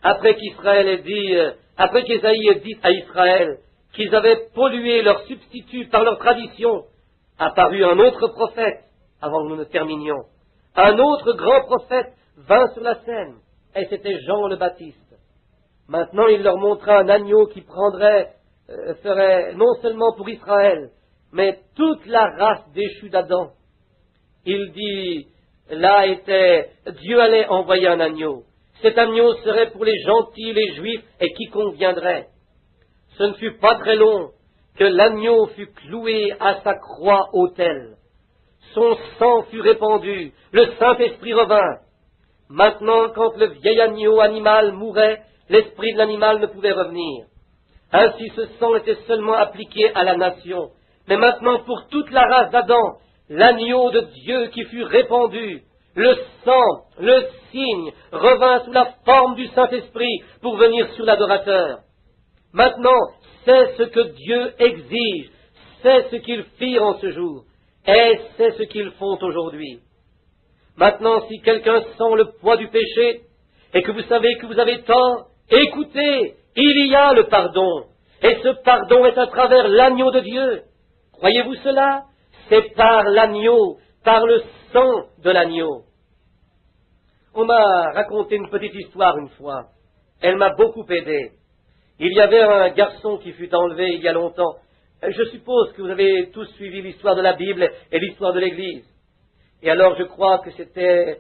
Après qu'Ésaïe ait dit à Israël qu'ils avaient pollué leur substitut par leur tradition, apparut un autre prophète, avant que nous ne terminions. Un autre grand prophète vint sur la scène, et c'était Jean le Baptiste. Maintenant, il leur montra un agneau qui ferait non seulement pour Israël, mais toute la race déchue d'Adam. Il dit, Dieu allait envoyer un agneau. Cet agneau serait pour les gentils, les juifs, et quiconque viendrait. Ce ne fut pas très long que l'agneau fut cloué à sa croix autel. Son sang fut répandu, le Saint-Esprit revint. Maintenant, quand le vieil agneau animal mourait, l'esprit de l'animal ne pouvait revenir. Ainsi ce sang était seulement appliqué à la nation. Mais maintenant, pour toute la race d'Adam, l'agneau de Dieu qui fut répandu, le sang, le signe, revint sous la forme du Saint-Esprit pour venir sur l'adorateur. Maintenant, c'est ce que Dieu exige, c'est ce qu'ils firent en ce jour, et c'est ce qu'ils font aujourd'hui. Maintenant, si quelqu'un sent le poids du péché, et que vous savez que vous avez tort, écoutez, il y a le pardon, et ce pardon est à travers l'agneau de Dieu. Croyez-vous cela? C'est par l'agneau, par le sang de l'agneau. On m'a raconté une petite histoire une fois. Elle m'a beaucoup aidé. Il y avait un garçon qui fut enlevé il y a longtemps. Je suppose que vous avez tous suivi l'histoire de la Bible et l'histoire de l'Église. Et alors je crois que c'était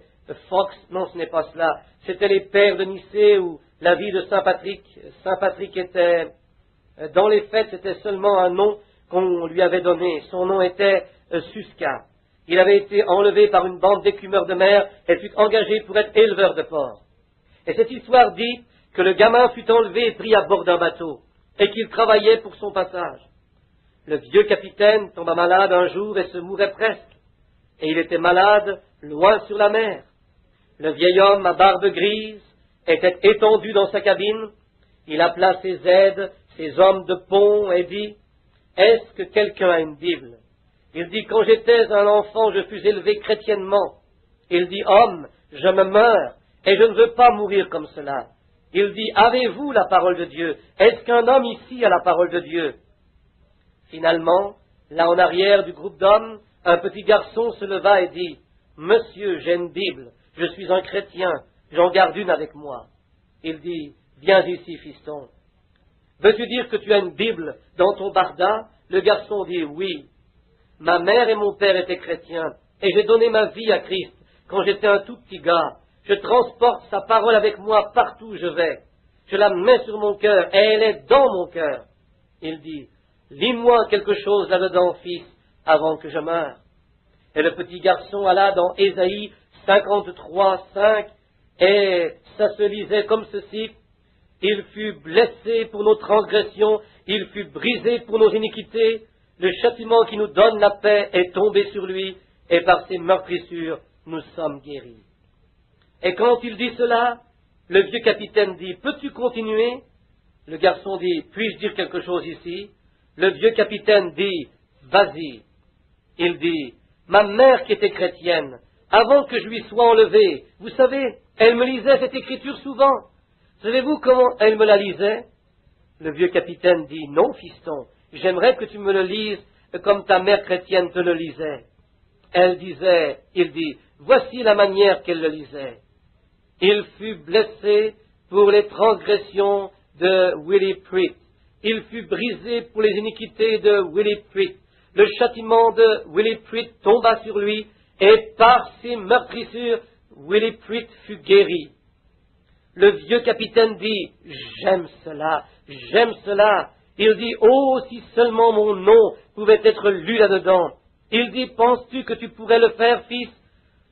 Fox, non ce n'est pas cela, c'était les pères de Nicée ou la vie de Saint Patrick. Saint Patrick était, dans les faits, c'était seulement un nom qu'on lui avait donné. Son nom était Susca. Il avait été enlevé par une bande d'écumeurs de mer et fut engagé pour être éleveur de porcs. Et cette histoire dit que le gamin fut enlevé et pris à bord d'un bateau, et qu'il travaillait pour son passage. Le vieux capitaine tomba malade un jour et se mourait presque, et il était malade loin sur la mer. Le vieil homme à barbe grise était étendu dans sa cabine. Il appela ses aides, ses hommes de pont, et dit, « Est-ce que quelqu'un a une Bible ?» Il dit, « Quand j'étais un enfant, je fus élevé chrétiennement. » Il dit, « Homme, je me meurs, et je ne veux pas mourir comme cela. » Il dit, « Avez-vous la parole de Dieu? Est-ce qu'un homme ici a la parole de Dieu ?» Finalement, là en arrière du groupe d'hommes, un petit garçon se leva et dit, « Monsieur, j'ai une Bible, je suis un chrétien, j'en garde une avec moi. » Il dit, « Viens ici, fiston. Veux-tu dire que tu as une Bible dans ton barda ?» Le garçon dit, « Oui. Ma mère et mon père étaient chrétiens, et j'ai donné ma vie à Christ quand j'étais un tout petit gars. Je transporte sa parole avec moi partout où je vais. Je la mets sur mon cœur, et elle est dans mon cœur. » Il dit, « Lis-moi quelque chose là-dedans, fils, avant que je meure. » Et le petit garçon alla dans Ésaïe 53:5, et ça se lisait comme ceci, « Il fut blessé pour nos transgressions, il fut brisé pour nos iniquités, le châtiment qui nous donne la paix est tombé sur lui, et par ses meurtrissures, nous sommes guéris. » Et quand il dit cela, le vieux capitaine dit, « Peux-tu continuer ?» Le garçon dit, « Puis-je dire quelque chose ici ?» Le vieux capitaine dit, « Vas-y. » Il dit, « Ma mère qui était chrétienne, avant que je lui sois enlevé, vous savez, elle me lisait cette écriture souvent. Savez-vous comment elle me la lisait ?» Le vieux capitaine dit, « Non, fiston, j'aimerais que tu me le lises comme ta mère chrétienne te le lisait. » Il dit, « Voici la manière qu'elle le lisait. Il fut blessé pour les transgressions de Willie Pritt. Il fut brisé pour les iniquités de Willie Pritt. Le châtiment de Willie Pritt tomba sur lui, et par ses meurtrissures, Willie Pruitt fut guéri. Le vieux capitaine dit, j'aime cela, j'aime cela. Il dit, oh, si seulement mon nom pouvait être lu là-dedans. Il dit, penses-tu que tu pourrais le faire, fils?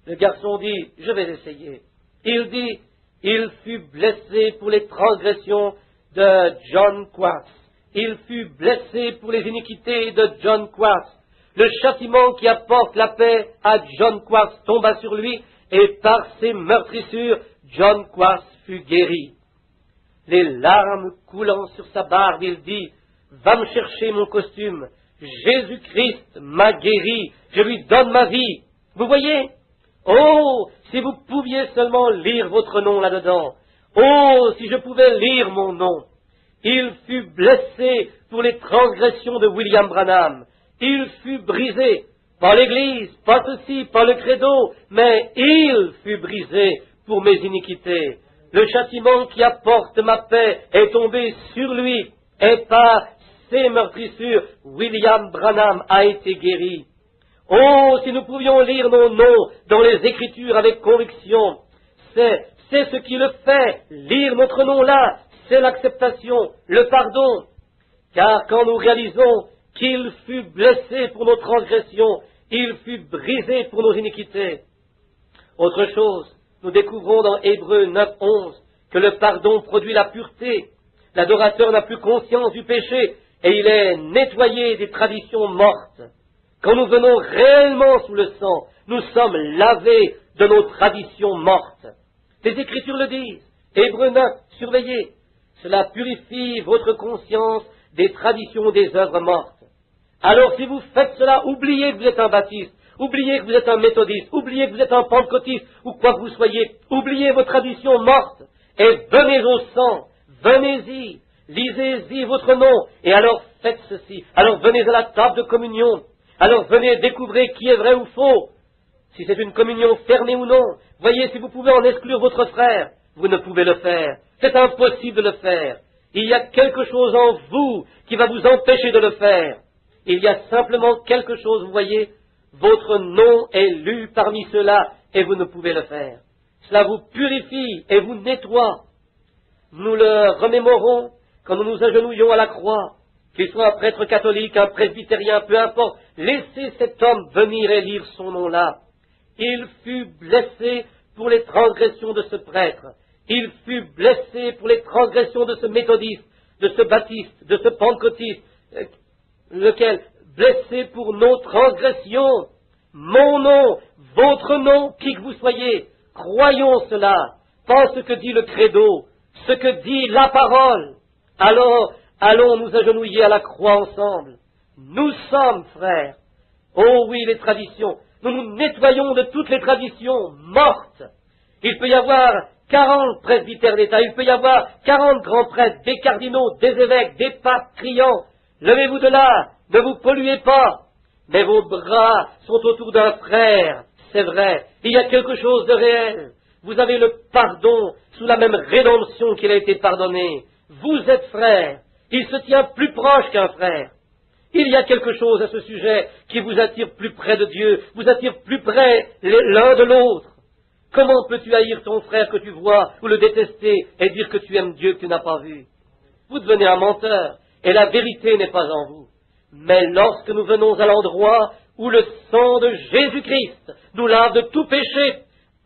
Le garçon dit, je vais essayer. Il dit, il fut blessé pour les transgressions de John Quartz. Il fut blessé pour les iniquités de John Quartz. Le châtiment qui apporte la paix à John Quartz tomba sur lui, et par ses meurtrissures, John Quartz fut guéri. Les larmes coulant sur sa barbe, il dit, va me chercher mon costume. Jésus-Christ m'a guéri, je lui donne ma vie. Vous voyez? Oh, si vous pouviez seulement lire votre nom là-dedans. Oh, si je pouvais lire mon nom. Il fut blessé pour les transgressions de William Branham. Il fut brisé, pas l'Église, pas ceci, pas le credo, mais il fut brisé pour mes iniquités. Le châtiment qui apporte ma paix est tombé sur lui, et par ses meurtrissures, William Branham a été guéri. Oh, si nous pouvions lire nos noms dans les Écritures avec conviction, c'est ce qui le fait, lire notre nom là, c'est l'acceptation, le pardon. Car quand nous réalisons qu'il fut blessé pour nos transgressions, il fut brisé pour nos iniquités. Autre chose, nous découvrons dans Hébreux 9:11 que le pardon produit la pureté. L'adorateur n'a plus conscience du péché et il est nettoyé des traditions mortes. Quand nous venons réellement sous le sang, nous sommes lavés de nos traditions mortes. Les Écritures le disent. Hébreux 9, surveillez. Cela purifie votre conscience des traditions des œuvres mortes. Alors si vous faites cela, oubliez que vous êtes un baptiste, oubliez que vous êtes un méthodiste, oubliez que vous êtes un pentecôtiste, ou quoi que vous soyez, oubliez vos traditions mortes, et venez au sang, venez-y, lisez-y votre nom, et alors faites ceci, alors venez à la table de communion, alors venez découvrir qui est vrai ou faux, si c'est une communion fermée ou non, voyez si vous pouvez en exclure votre frère, vous ne pouvez le faire, c'est impossible de le faire, il y a quelque chose en vous qui va vous empêcher de le faire. Il y a simplement quelque chose, vous voyez, votre nom est lu parmi ceux-là et vous ne pouvez le faire. Cela vous purifie et vous nettoie. Nous le remémorons quand nous nous agenouillons à la croix, qu'il soit un prêtre catholique, un presbytérien, peu importe, laissez cet homme venir et lire son nom là. Il fut blessé pour les transgressions de ce prêtre. Il fut blessé pour les transgressions de ce méthodiste, de ce baptiste, de ce pentecôtiste, lequel, blessé pour nos transgressions, mon nom, votre nom, qui que vous soyez, croyons cela, pas ce que dit le credo, ce que dit la parole. Alors, allons nous agenouiller à la croix ensemble. Nous sommes frères. Oh oui, les traditions. Nous nous nettoyons de toutes les traditions mortes. Il peut y avoir 40 presbytères d'État, il peut y avoir 40 grands prêtres, des cardinaux, des évêques, des papes criant. Levez-vous de là, ne vous polluez pas. Mais vos bras sont autour d'un frère, c'est vrai. Il y a quelque chose de réel. Vous avez le pardon sous la même rédemption qu'il a été pardonné. Vous êtes frères. Il se tient plus proche qu'un frère. Il y a quelque chose à ce sujet qui vous attire plus près de Dieu, vous attire plus près l'un de l'autre. Comment peux-tu haïr ton frère que tu vois ou le détester et dire que tu aimes Dieu que tu n'as pas vu? Vous devenez un menteur. Et la vérité n'est pas en vous. Mais lorsque nous venons à l'endroit où le sang de Jésus-Christ nous lave de tout péché,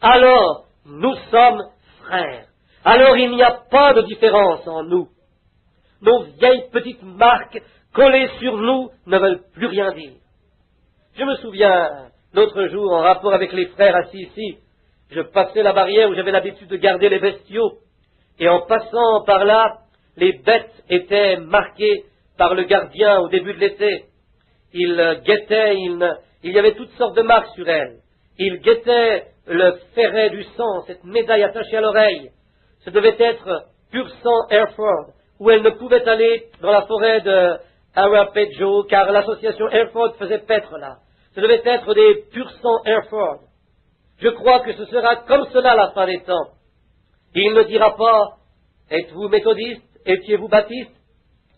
alors nous sommes frères. Alors il n'y a pas de différence en nous. Nos vieilles petites marques collées sur nous ne veulent plus rien dire. Je me souviens, l'autre jour, en rapport avec les frères assis ici, je passais la barrière où j'avais l'habitude de garder les bestiaux, et en passant par là, les bêtes étaient marquées par le gardien au début de l'été. Il guettait, il y avait toutes sortes de marques sur elles. Il guettait le ferret du sang, cette médaille attachée à l'oreille. Ce devait être pur sang Hereford, où elle ne pouvait aller dans la forêt de Arapejo, car l'association Hereford faisait paître là. Ce devait être des pur sang Hereford. Je crois que ce sera comme cela à la fin des temps. Il ne dira pas, êtes-vous méthodiste? Étiez-vous baptiste?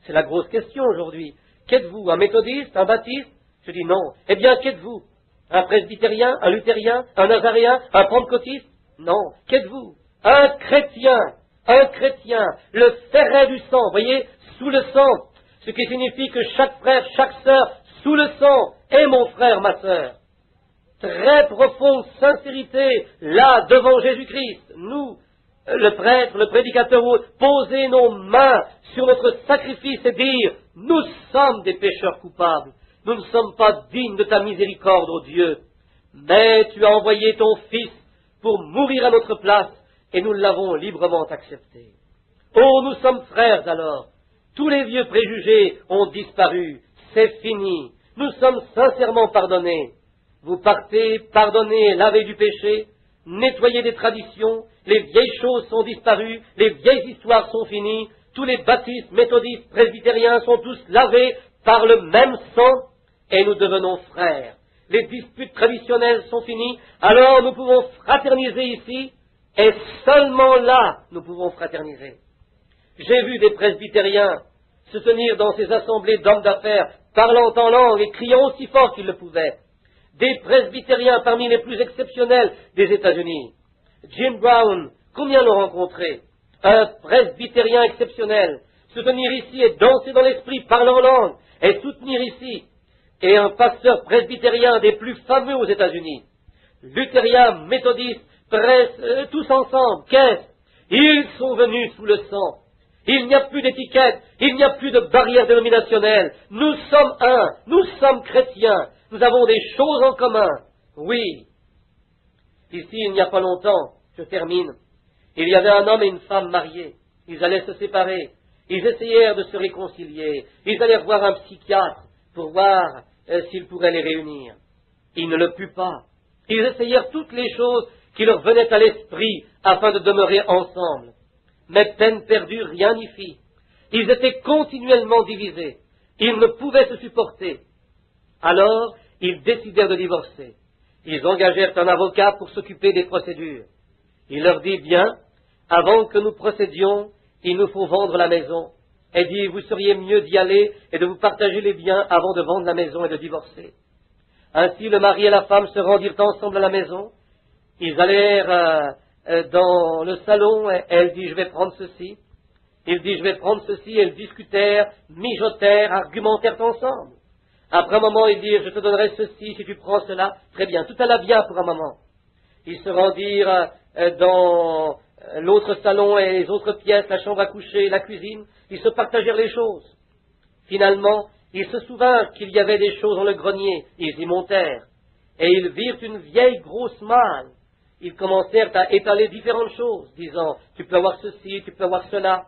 C'est la grosse question aujourd'hui. Qu'êtes-vous? Un méthodiste? Un baptiste? Je dis non. Eh bien, qu'êtes-vous? Un presbytérien? Un luthérien? Un nazaréen? Un pentecôtiste? Non, qu'êtes-vous? Un chrétien, le ferret du sang, voyez, sous le sang, ce qui signifie que chaque frère, chaque sœur, sous le sang, est mon frère, ma sœur. Très profonde sincérité, là, devant Jésus-Christ, nous, le prêtre, le prédicateur, poser nos mains sur notre sacrifice et dire, nous sommes des pécheurs coupables, nous ne sommes pas dignes de ta miséricorde, ô Dieu, mais tu as envoyé ton Fils pour mourir à notre place, et nous l'avons librement accepté. Oh, nous sommes frères alors, tous les vieux préjugés ont disparu, c'est fini, nous sommes sincèrement pardonnés. Vous partez, pardonnez, lavez du péché, nettoyez des traditions, les vieilles choses sont disparues, les vieilles histoires sont finies, tous les baptistes, méthodistes, presbytériens sont tous lavés par le même sang, et nous devenons frères. Les disputes traditionnelles sont finies, alors nous pouvons fraterniser ici, et seulement là nous pouvons fraterniser. J'ai vu des presbytériens se tenir dans ces assemblées d'hommes d'affaires, parlant en langue et criant aussi fort qu'ils le pouvaient. Des presbytériens parmi les plus exceptionnels des États-Unis. Jim Brown, combien l'ont rencontré? Un presbytérien exceptionnel, se tenir ici et danser dans l'esprit, parler en langue, et soutenir ici. Et un pasteur presbytérien des plus fameux aux États-Unis. Luthériens, méthodistes, tous ensemble, qu'est-ce? Ils sont venus sous le sang. Il n'y a plus d'étiquette, il n'y a plus de barrière dénominationnelle. Nous sommes un, nous sommes chrétiens. Nous avons des choses en commun. Oui. Ici, il n'y a pas longtemps, je termine, il y avait un homme et une femme mariés. Ils allaient se séparer. Ils essayèrent de se réconcilier. Ils allèrent voir un psychiatre pour voir s'il pourrait les réunir. Il ne le put pas. Ils essayèrent toutes les choses qui leur venaient à l'esprit afin de demeurer ensemble. Mais peine perdue, rien n'y fit. Ils étaient continuellement divisés. Ils ne pouvaient se supporter. Alors, ils décidèrent de divorcer. Ils engagèrent un avocat pour s'occuper des procédures. Il leur dit, bien, avant que nous procédions, il nous faut vendre la maison. Et dit, vous seriez mieux d'y aller et de vous partager les biens avant de vendre la maison et de divorcer. Ainsi, le mari et la femme se rendirent ensemble à la maison. Ils allèrent dans le salon, et elle dit, je vais prendre ceci. Il dit, je vais prendre ceci, et ils discutèrent, mijotèrent, argumentèrent ensemble. Après un moment, il dit, je te donnerai ceci si tu prends cela. Très bien, tout alla bien pour un moment. Ils se rendirent dans l'autre salon et les autres pièces, la chambre à coucher, la cuisine. Ils se partagèrent les choses. Finalement, ils se souvinrent qu'il y avait des choses dans le grenier. Ils y montèrent. Et ils virent une vieille grosse malle. Ils commencèrent à étaler différentes choses, disant, tu peux avoir ceci, tu peux avoir cela.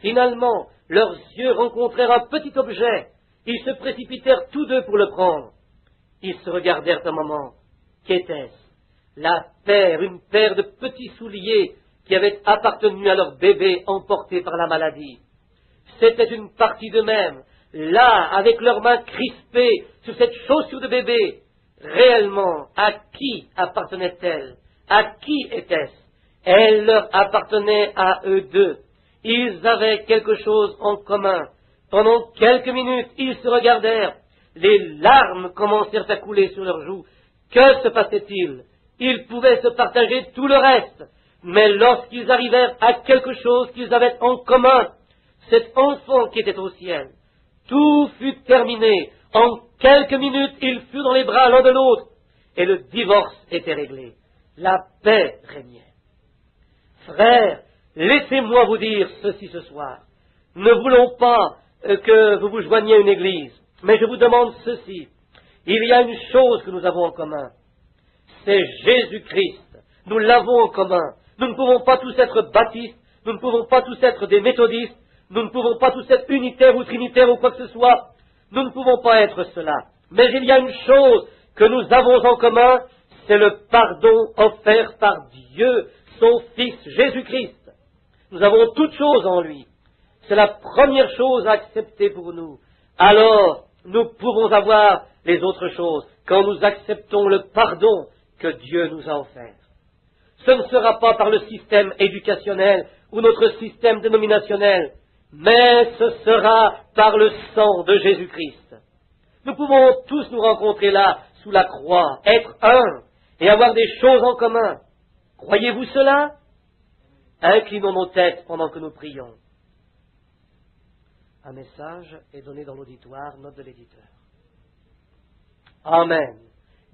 Finalement, leurs yeux rencontrèrent un petit objet. Ils se précipitèrent tous deux pour le prendre. Ils se regardèrent un moment. Qu'était-ce? Une paire de petits souliers qui avaient appartenu à leur bébé emporté par la maladie. C'était une partie d'eux-mêmes, là, avec leurs mains crispées sur cette chaussure de bébé. Réellement, à qui appartenait-elle? À qui était-ce? Elle leur appartenait à eux deux. Ils avaient quelque chose en commun. Pendant quelques minutes, ils se regardèrent. Les larmes commencèrent à couler sur leurs joues. Que se passait-il? Ils pouvaient se partager tout le reste. Mais lorsqu'ils arrivèrent à quelque chose qu'ils avaient en commun, cet enfant qui était au ciel, tout fut terminé. En quelques minutes, ils furent dans les bras l'un de l'autre. Et le divorce était réglé. La paix régnait. Frères, laissez-moi vous dire ceci ce soir. Ne voulons pas que vous vous joigniez à une église, mais je vous demande ceci. Il y a une chose que nous avons en commun. C'est Jésus-Christ. Nous l'avons en commun. Nous ne pouvons pas tous être baptistes, nous ne pouvons pas tous être des méthodistes, nous ne pouvons pas tous être unitaires ou trinitaires ou quoi que ce soit. Nous ne pouvons pas être cela. Mais il y a une chose que nous avons en commun, c'est le pardon offert par Dieu, son Fils Jésus-Christ. Nous avons toutes choses en lui. C'est la première chose à accepter pour nous. Alors, nous pouvons avoir les autres choses quand nous acceptons le pardon que Dieu nous a offert. Ce ne sera pas par le système éducationnel ou notre système dénominationnel, mais ce sera par le sang de Jésus-Christ. Nous pouvons tous nous rencontrer là, sous la croix, être un et avoir des choses en commun. Croyez-vous cela? Inclinons nos têtes pendant que nous prions. Un message est donné dans l'auditoire, note de l'éditeur. Amen.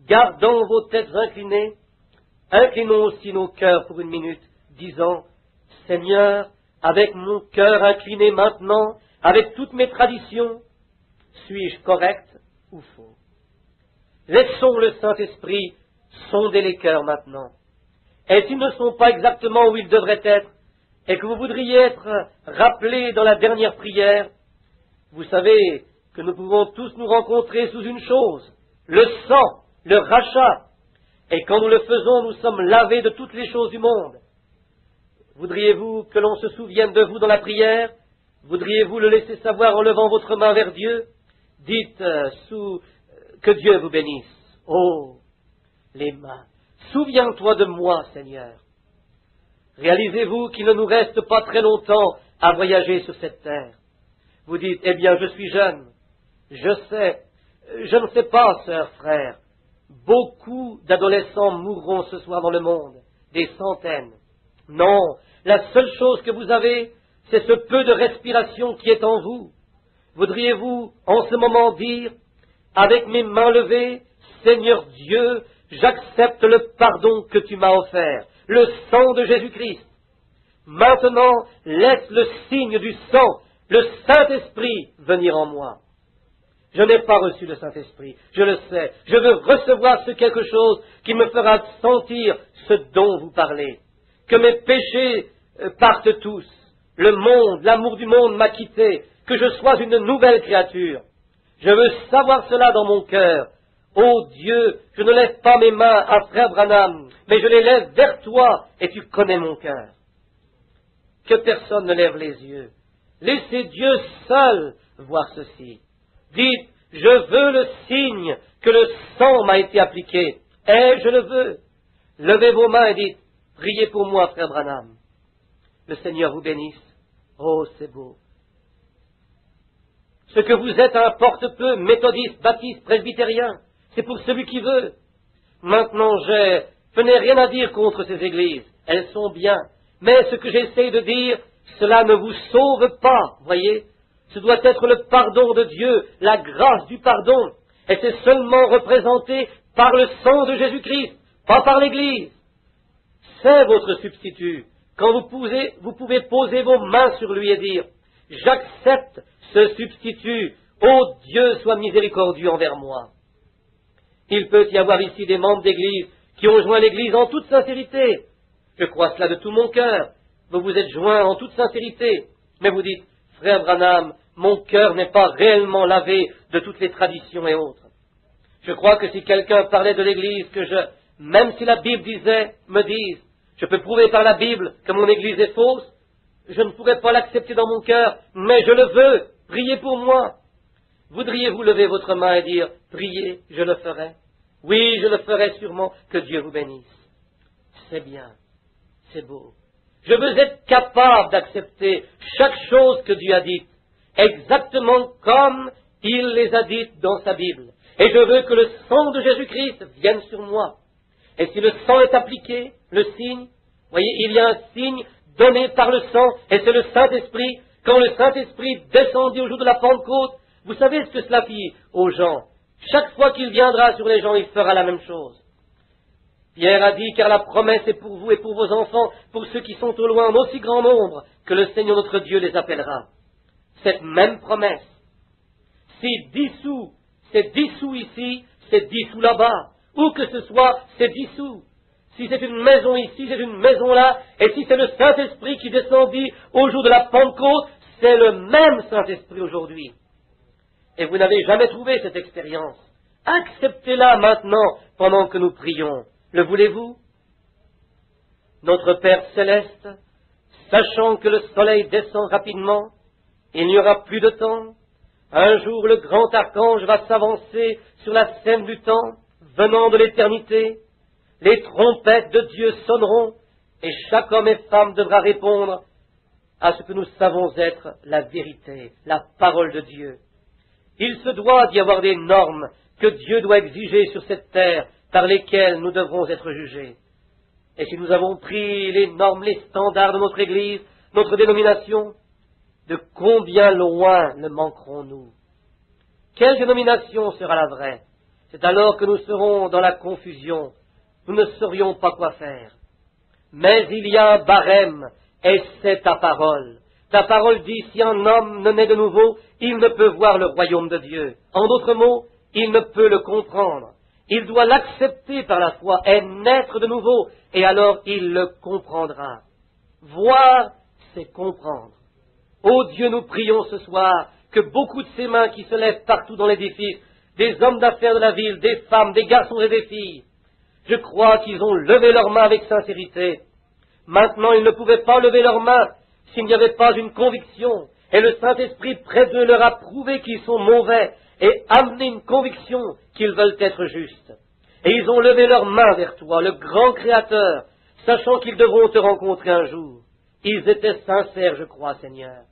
Gardons vos têtes inclinées, inclinons aussi nos cœurs pour une minute, disant, Seigneur, avec mon cœur incliné maintenant, avec toutes mes traditions, suis-je correct ou faux? Laissons le Saint-Esprit sonder les cœurs maintenant. Et s'ils ne sont pas exactement où ils devraient être, et que vous voudriez être rappelés dans la dernière prière, vous savez que nous pouvons tous nous rencontrer sous une chose, le sang, le rachat. Et quand nous le faisons, nous sommes lavés de toutes les choses du monde. Voudriez-vous que l'on se souvienne de vous dans la prière? Voudriez-vous le laisser savoir en levant votre main vers Dieu? Dites que Dieu vous bénisse. Oh, les mains. Souviens-toi de moi, Seigneur. Réalisez-vous qu'il ne nous reste pas très longtemps à voyager sur cette terre. Vous dites, eh bien, je suis jeune. Je sais, je ne sais pas, sœur, frère. Beaucoup d'adolescents mourront ce soir dans le monde, des centaines. Non, la seule chose que vous avez, c'est ce peu de respiration qui est en vous. Voudriez-vous en ce moment dire, avec mes mains levées, Seigneur Dieu, j'accepte le pardon que tu m'as offert, le sang de Jésus-Christ. Maintenant, laisse le signe du sang, le Saint-Esprit, venir en moi. Je n'ai pas reçu le Saint-Esprit, je le sais. Je veux recevoir ce quelque chose qui me fera sentir ce dont vous parlez. Que mes péchés partent tous. Le monde, l'amour du monde m'a quitté. Que je sois une nouvelle créature. Je veux savoir cela dans mon cœur. Ô Dieu, je ne lève pas mes mains à Frère Branham, mais je les lève vers toi, et tu connais mon cœur. Que personne ne lève les yeux. Laissez Dieu seul voir ceci. Dites, je veux le signe que le sang m'a été appliqué, et je le veux. Levez vos mains et dites, priez pour moi, Frère Branham. Le Seigneur vous bénisse. Oh, c'est beau. Ce que vous êtes un porte-peu, méthodiste, baptiste, presbytérien, c'est pour celui qui veut. Maintenant, je n'ai rien à dire contre ces églises. Elles sont bien. Mais ce que j'essaie de dire, cela ne vous sauve pas, voyez. Ce doit être le pardon de Dieu, la grâce du pardon. Et c'est seulement représenté par le sang de Jésus-Christ, pas par l'Église. C'est votre substitut. Quand vous pouvez poser vos mains sur lui et dire, j'accepte ce substitut, ô Dieu, sois miséricordieux envers moi. Il peut y avoir ici des membres d'Église qui ont joint l'Église en toute sincérité. Je crois cela de tout mon cœur. Vous vous êtes joints en toute sincérité. Mais vous dites, Frère Branham, mon cœur n'est pas réellement lavé de toutes les traditions et autres. Je crois que si quelqu'un parlait de l'Église, même si la Bible me dise, je peux prouver par la Bible que mon Église est fausse, je ne pourrais pas l'accepter dans mon cœur, mais je le veux, priez pour moi. Voudriez-vous lever votre main et dire, priez, je le ferai? Oui, je le ferai sûrement, que Dieu vous bénisse. C'est bien, c'est beau. Je veux être capable d'accepter chaque chose que Dieu a dite, exactement comme il les a dites dans sa Bible. Et je veux que le sang de Jésus-Christ vienne sur moi. Et si le sang est appliqué, le signe, voyez, il y a un signe donné par le sang, et c'est le Saint-Esprit. Quand le Saint-Esprit descendit au jour de la Pentecôte, vous savez ce que cela fit aux gens. Chaque fois qu'il viendra sur les gens, il fera la même chose. Pierre a dit, car la promesse est pour vous et pour vos enfants, pour ceux qui sont au loin en aussi grand nombre, que le Seigneur notre Dieu les appellera. Cette même promesse, si dissous, c'est dissous ici, c'est dissous là-bas. Où que ce soit, c'est dissous. Si c'est une maison ici, c'est une maison là, et si c'est le Saint-Esprit qui descendit au jour de la Pentecôte, c'est le même Saint-Esprit aujourd'hui. Et vous n'avez jamais trouvé cette expérience. Acceptez-la maintenant pendant que nous prions. Le voulez-vous? Notre Père céleste, sachant que le soleil descend rapidement, il n'y aura plus de temps. Un jour, le grand archange va s'avancer sur la scène du temps, venant de l'éternité. Les trompettes de Dieu sonneront, et chaque homme et femme devra répondre à ce que nous savons être la vérité, la parole de Dieu. Il se doit d'y avoir des normes que Dieu doit exiger sur cette terre, par lesquelles nous devrons être jugés. Et si nous avons pris les normes, les standards de notre Église, notre dénomination, de combien loin ne manquerons-nous? Quelle dénomination sera la vraie? C'est alors que nous serons dans la confusion. Nous ne saurions pas quoi faire. Mais il y a un barème, et c'est ta parole. Ta parole dit, si un homme ne naît de nouveau, il ne peut voir le royaume de Dieu. En d'autres mots, il ne peut le comprendre. Il doit l'accepter par la foi et naître de nouveau, et alors il le comprendra. Voir, c'est comprendre. Ô Dieu, nous prions ce soir que beaucoup de ces mains qui se lèvent partout dans l'édifice, des hommes d'affaires de la ville, des femmes, des garçons et des filles, je crois qu'ils ont levé leurs mains avec sincérité. Maintenant, ils ne pouvaient pas lever leurs mains s'il n'y avait pas une conviction, et le Saint-Esprit près d'eux leur a prouvé qu'ils sont mauvais, et amené une conviction qu'ils veulent être justes. Et ils ont levé leurs mains vers toi, le grand Créateur, sachant qu'ils devront te rencontrer un jour. Ils étaient sincères, je crois, Seigneur.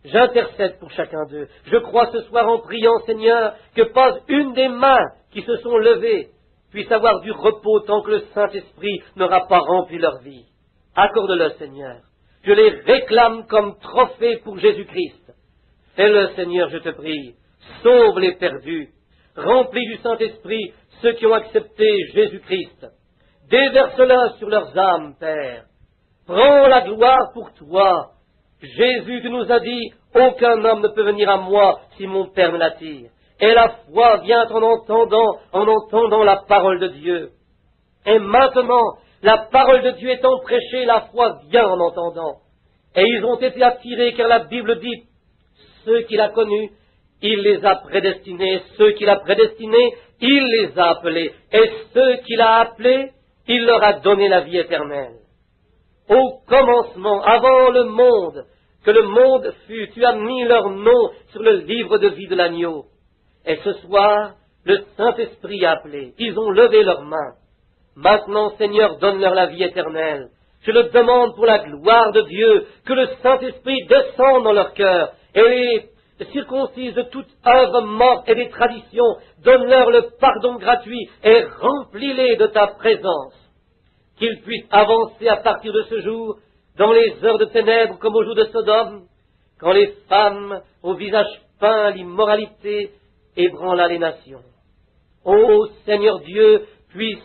J'intercède pour chacun d'eux. Je crois ce soir en priant, Seigneur, que pas une des mains qui se sont levées puisse avoir du repos tant que le Saint-Esprit n'aura pas rempli leur vie. Accorde-le, Seigneur. Je les réclame comme trophée pour Jésus-Christ. Fais-le, Seigneur, je te prie. Sauve les perdus. Remplis du Saint-Esprit ceux qui ont accepté Jésus-Christ. Déverse-le sur leurs âmes, Père. Prends la gloire pour toi. Jésus, tu nous as dit, aucun homme ne peut venir à moi si mon Père me l'attire. Et la foi vient en entendant la parole de Dieu. Et maintenant, la parole de Dieu étant prêchée, la foi vient en entendant. Et ils ont été attirés, car la Bible dit, ceux qu'il a connus, il les a prédestinés. Ceux qu'il a prédestinés, il les a appelés. Et ceux qu'il a appelés, il leur a donné la vie éternelle. Au commencement, avant le monde, que le monde fut, tu as mis leur nom sur le livre de vie de l'agneau. Et ce soir, le Saint-Esprit a appelé. Ils ont levé leurs mains. Maintenant, Seigneur, donne-leur la vie éternelle. Je le demande pour la gloire de Dieu, que le Saint-Esprit descende dans leur cœur et les circoncise de toute œuvre morte et des traditions. Donne-leur le pardon gratuit et remplis-les de ta présence. Qu'ils puissent avancer à partir de ce jour dans les heures de ténèbres comme au jour de Sodome, quand les femmes au visage peint l'immoralité ébranla les nations. Ô Seigneur Dieu, puissent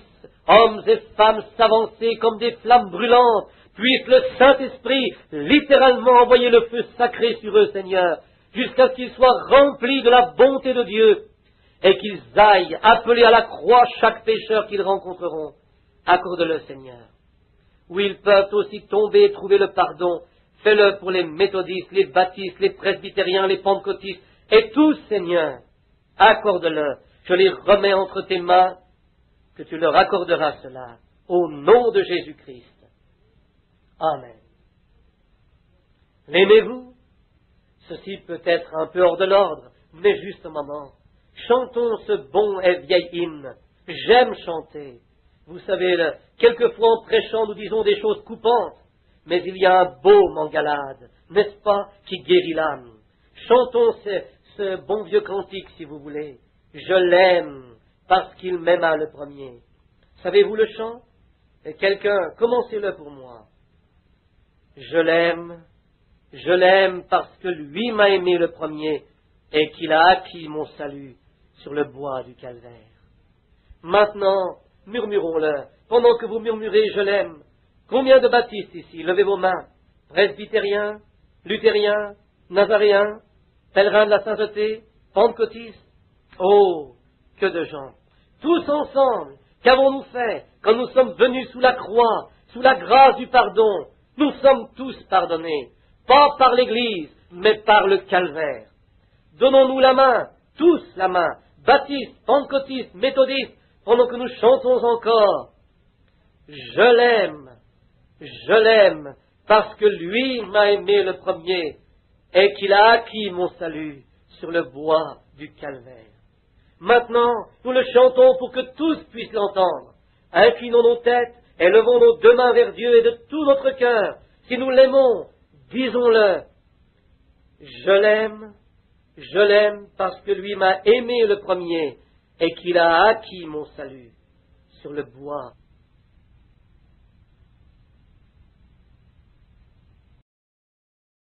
hommes et femmes s'avancer comme des flammes brûlantes, puisse le Saint-Esprit littéralement envoyer le feu sacré sur eux, Seigneur, jusqu'à ce qu'ils soient remplis de la bonté de Dieu, et qu'ils aillent appeler à la croix chaque pécheur qu'ils rencontreront. Accorde-le, Seigneur. Où ils peuvent aussi tomber et trouver le pardon, fais-le pour les méthodistes, les baptistes, les presbytériens, les pentecôtistes, et tous, Seigneur. Accorde-le. Je les remets entre tes mains, que tu leur accorderas cela, au nom de Jésus-Christ. Amen. L'aimez-vous? Ceci peut être un peu hors de l'ordre, mais juste un moment. Chantons ce bon et vieil hymne. J'aime chanter. Vous savez, quelquefois en prêchant, nous disons des choses coupantes, mais il y a un baume en Galade, n'est-ce pas, qui guérit l'âme. Chantons ce bon vieux cantique, si vous voulez. Je l'aime, parce qu'il m'aima le premier. Savez-vous le chant? Quelqu'un, commencez-le pour moi. Je l'aime parce que lui m'a aimé le premier et qu'il a acquis mon salut sur le bois du calvaire. Maintenant, murmurons-le. Pendant que vous murmurez, je l'aime. Combien de baptistes ici? Levez vos mains. Presbytériens, luthériens, nazaréens, pèlerins de la sainteté, pentecôtistes. Oh, que de gens! Tous ensemble, qu'avons-nous fait quand nous sommes venus sous la croix, sous la grâce du pardon? Nous sommes tous pardonnés, pas par l'Église, mais par le calvaire. Donnons-nous la main, tous la main, baptistes, pentecôtistes, méthodistes, pendant que nous chantons encore. Je l'aime, parce que lui m'a aimé le premier, et qu'il a acquis mon salut sur le bois du calvaire. Maintenant, nous le chantons pour que tous puissent l'entendre. Inclinons nos têtes et levons nos deux mains vers Dieu et de tout notre cœur. Si nous l'aimons, disons-le. Je l'aime parce que lui m'a aimé le premier et qu'il a acquis mon salut sur le bois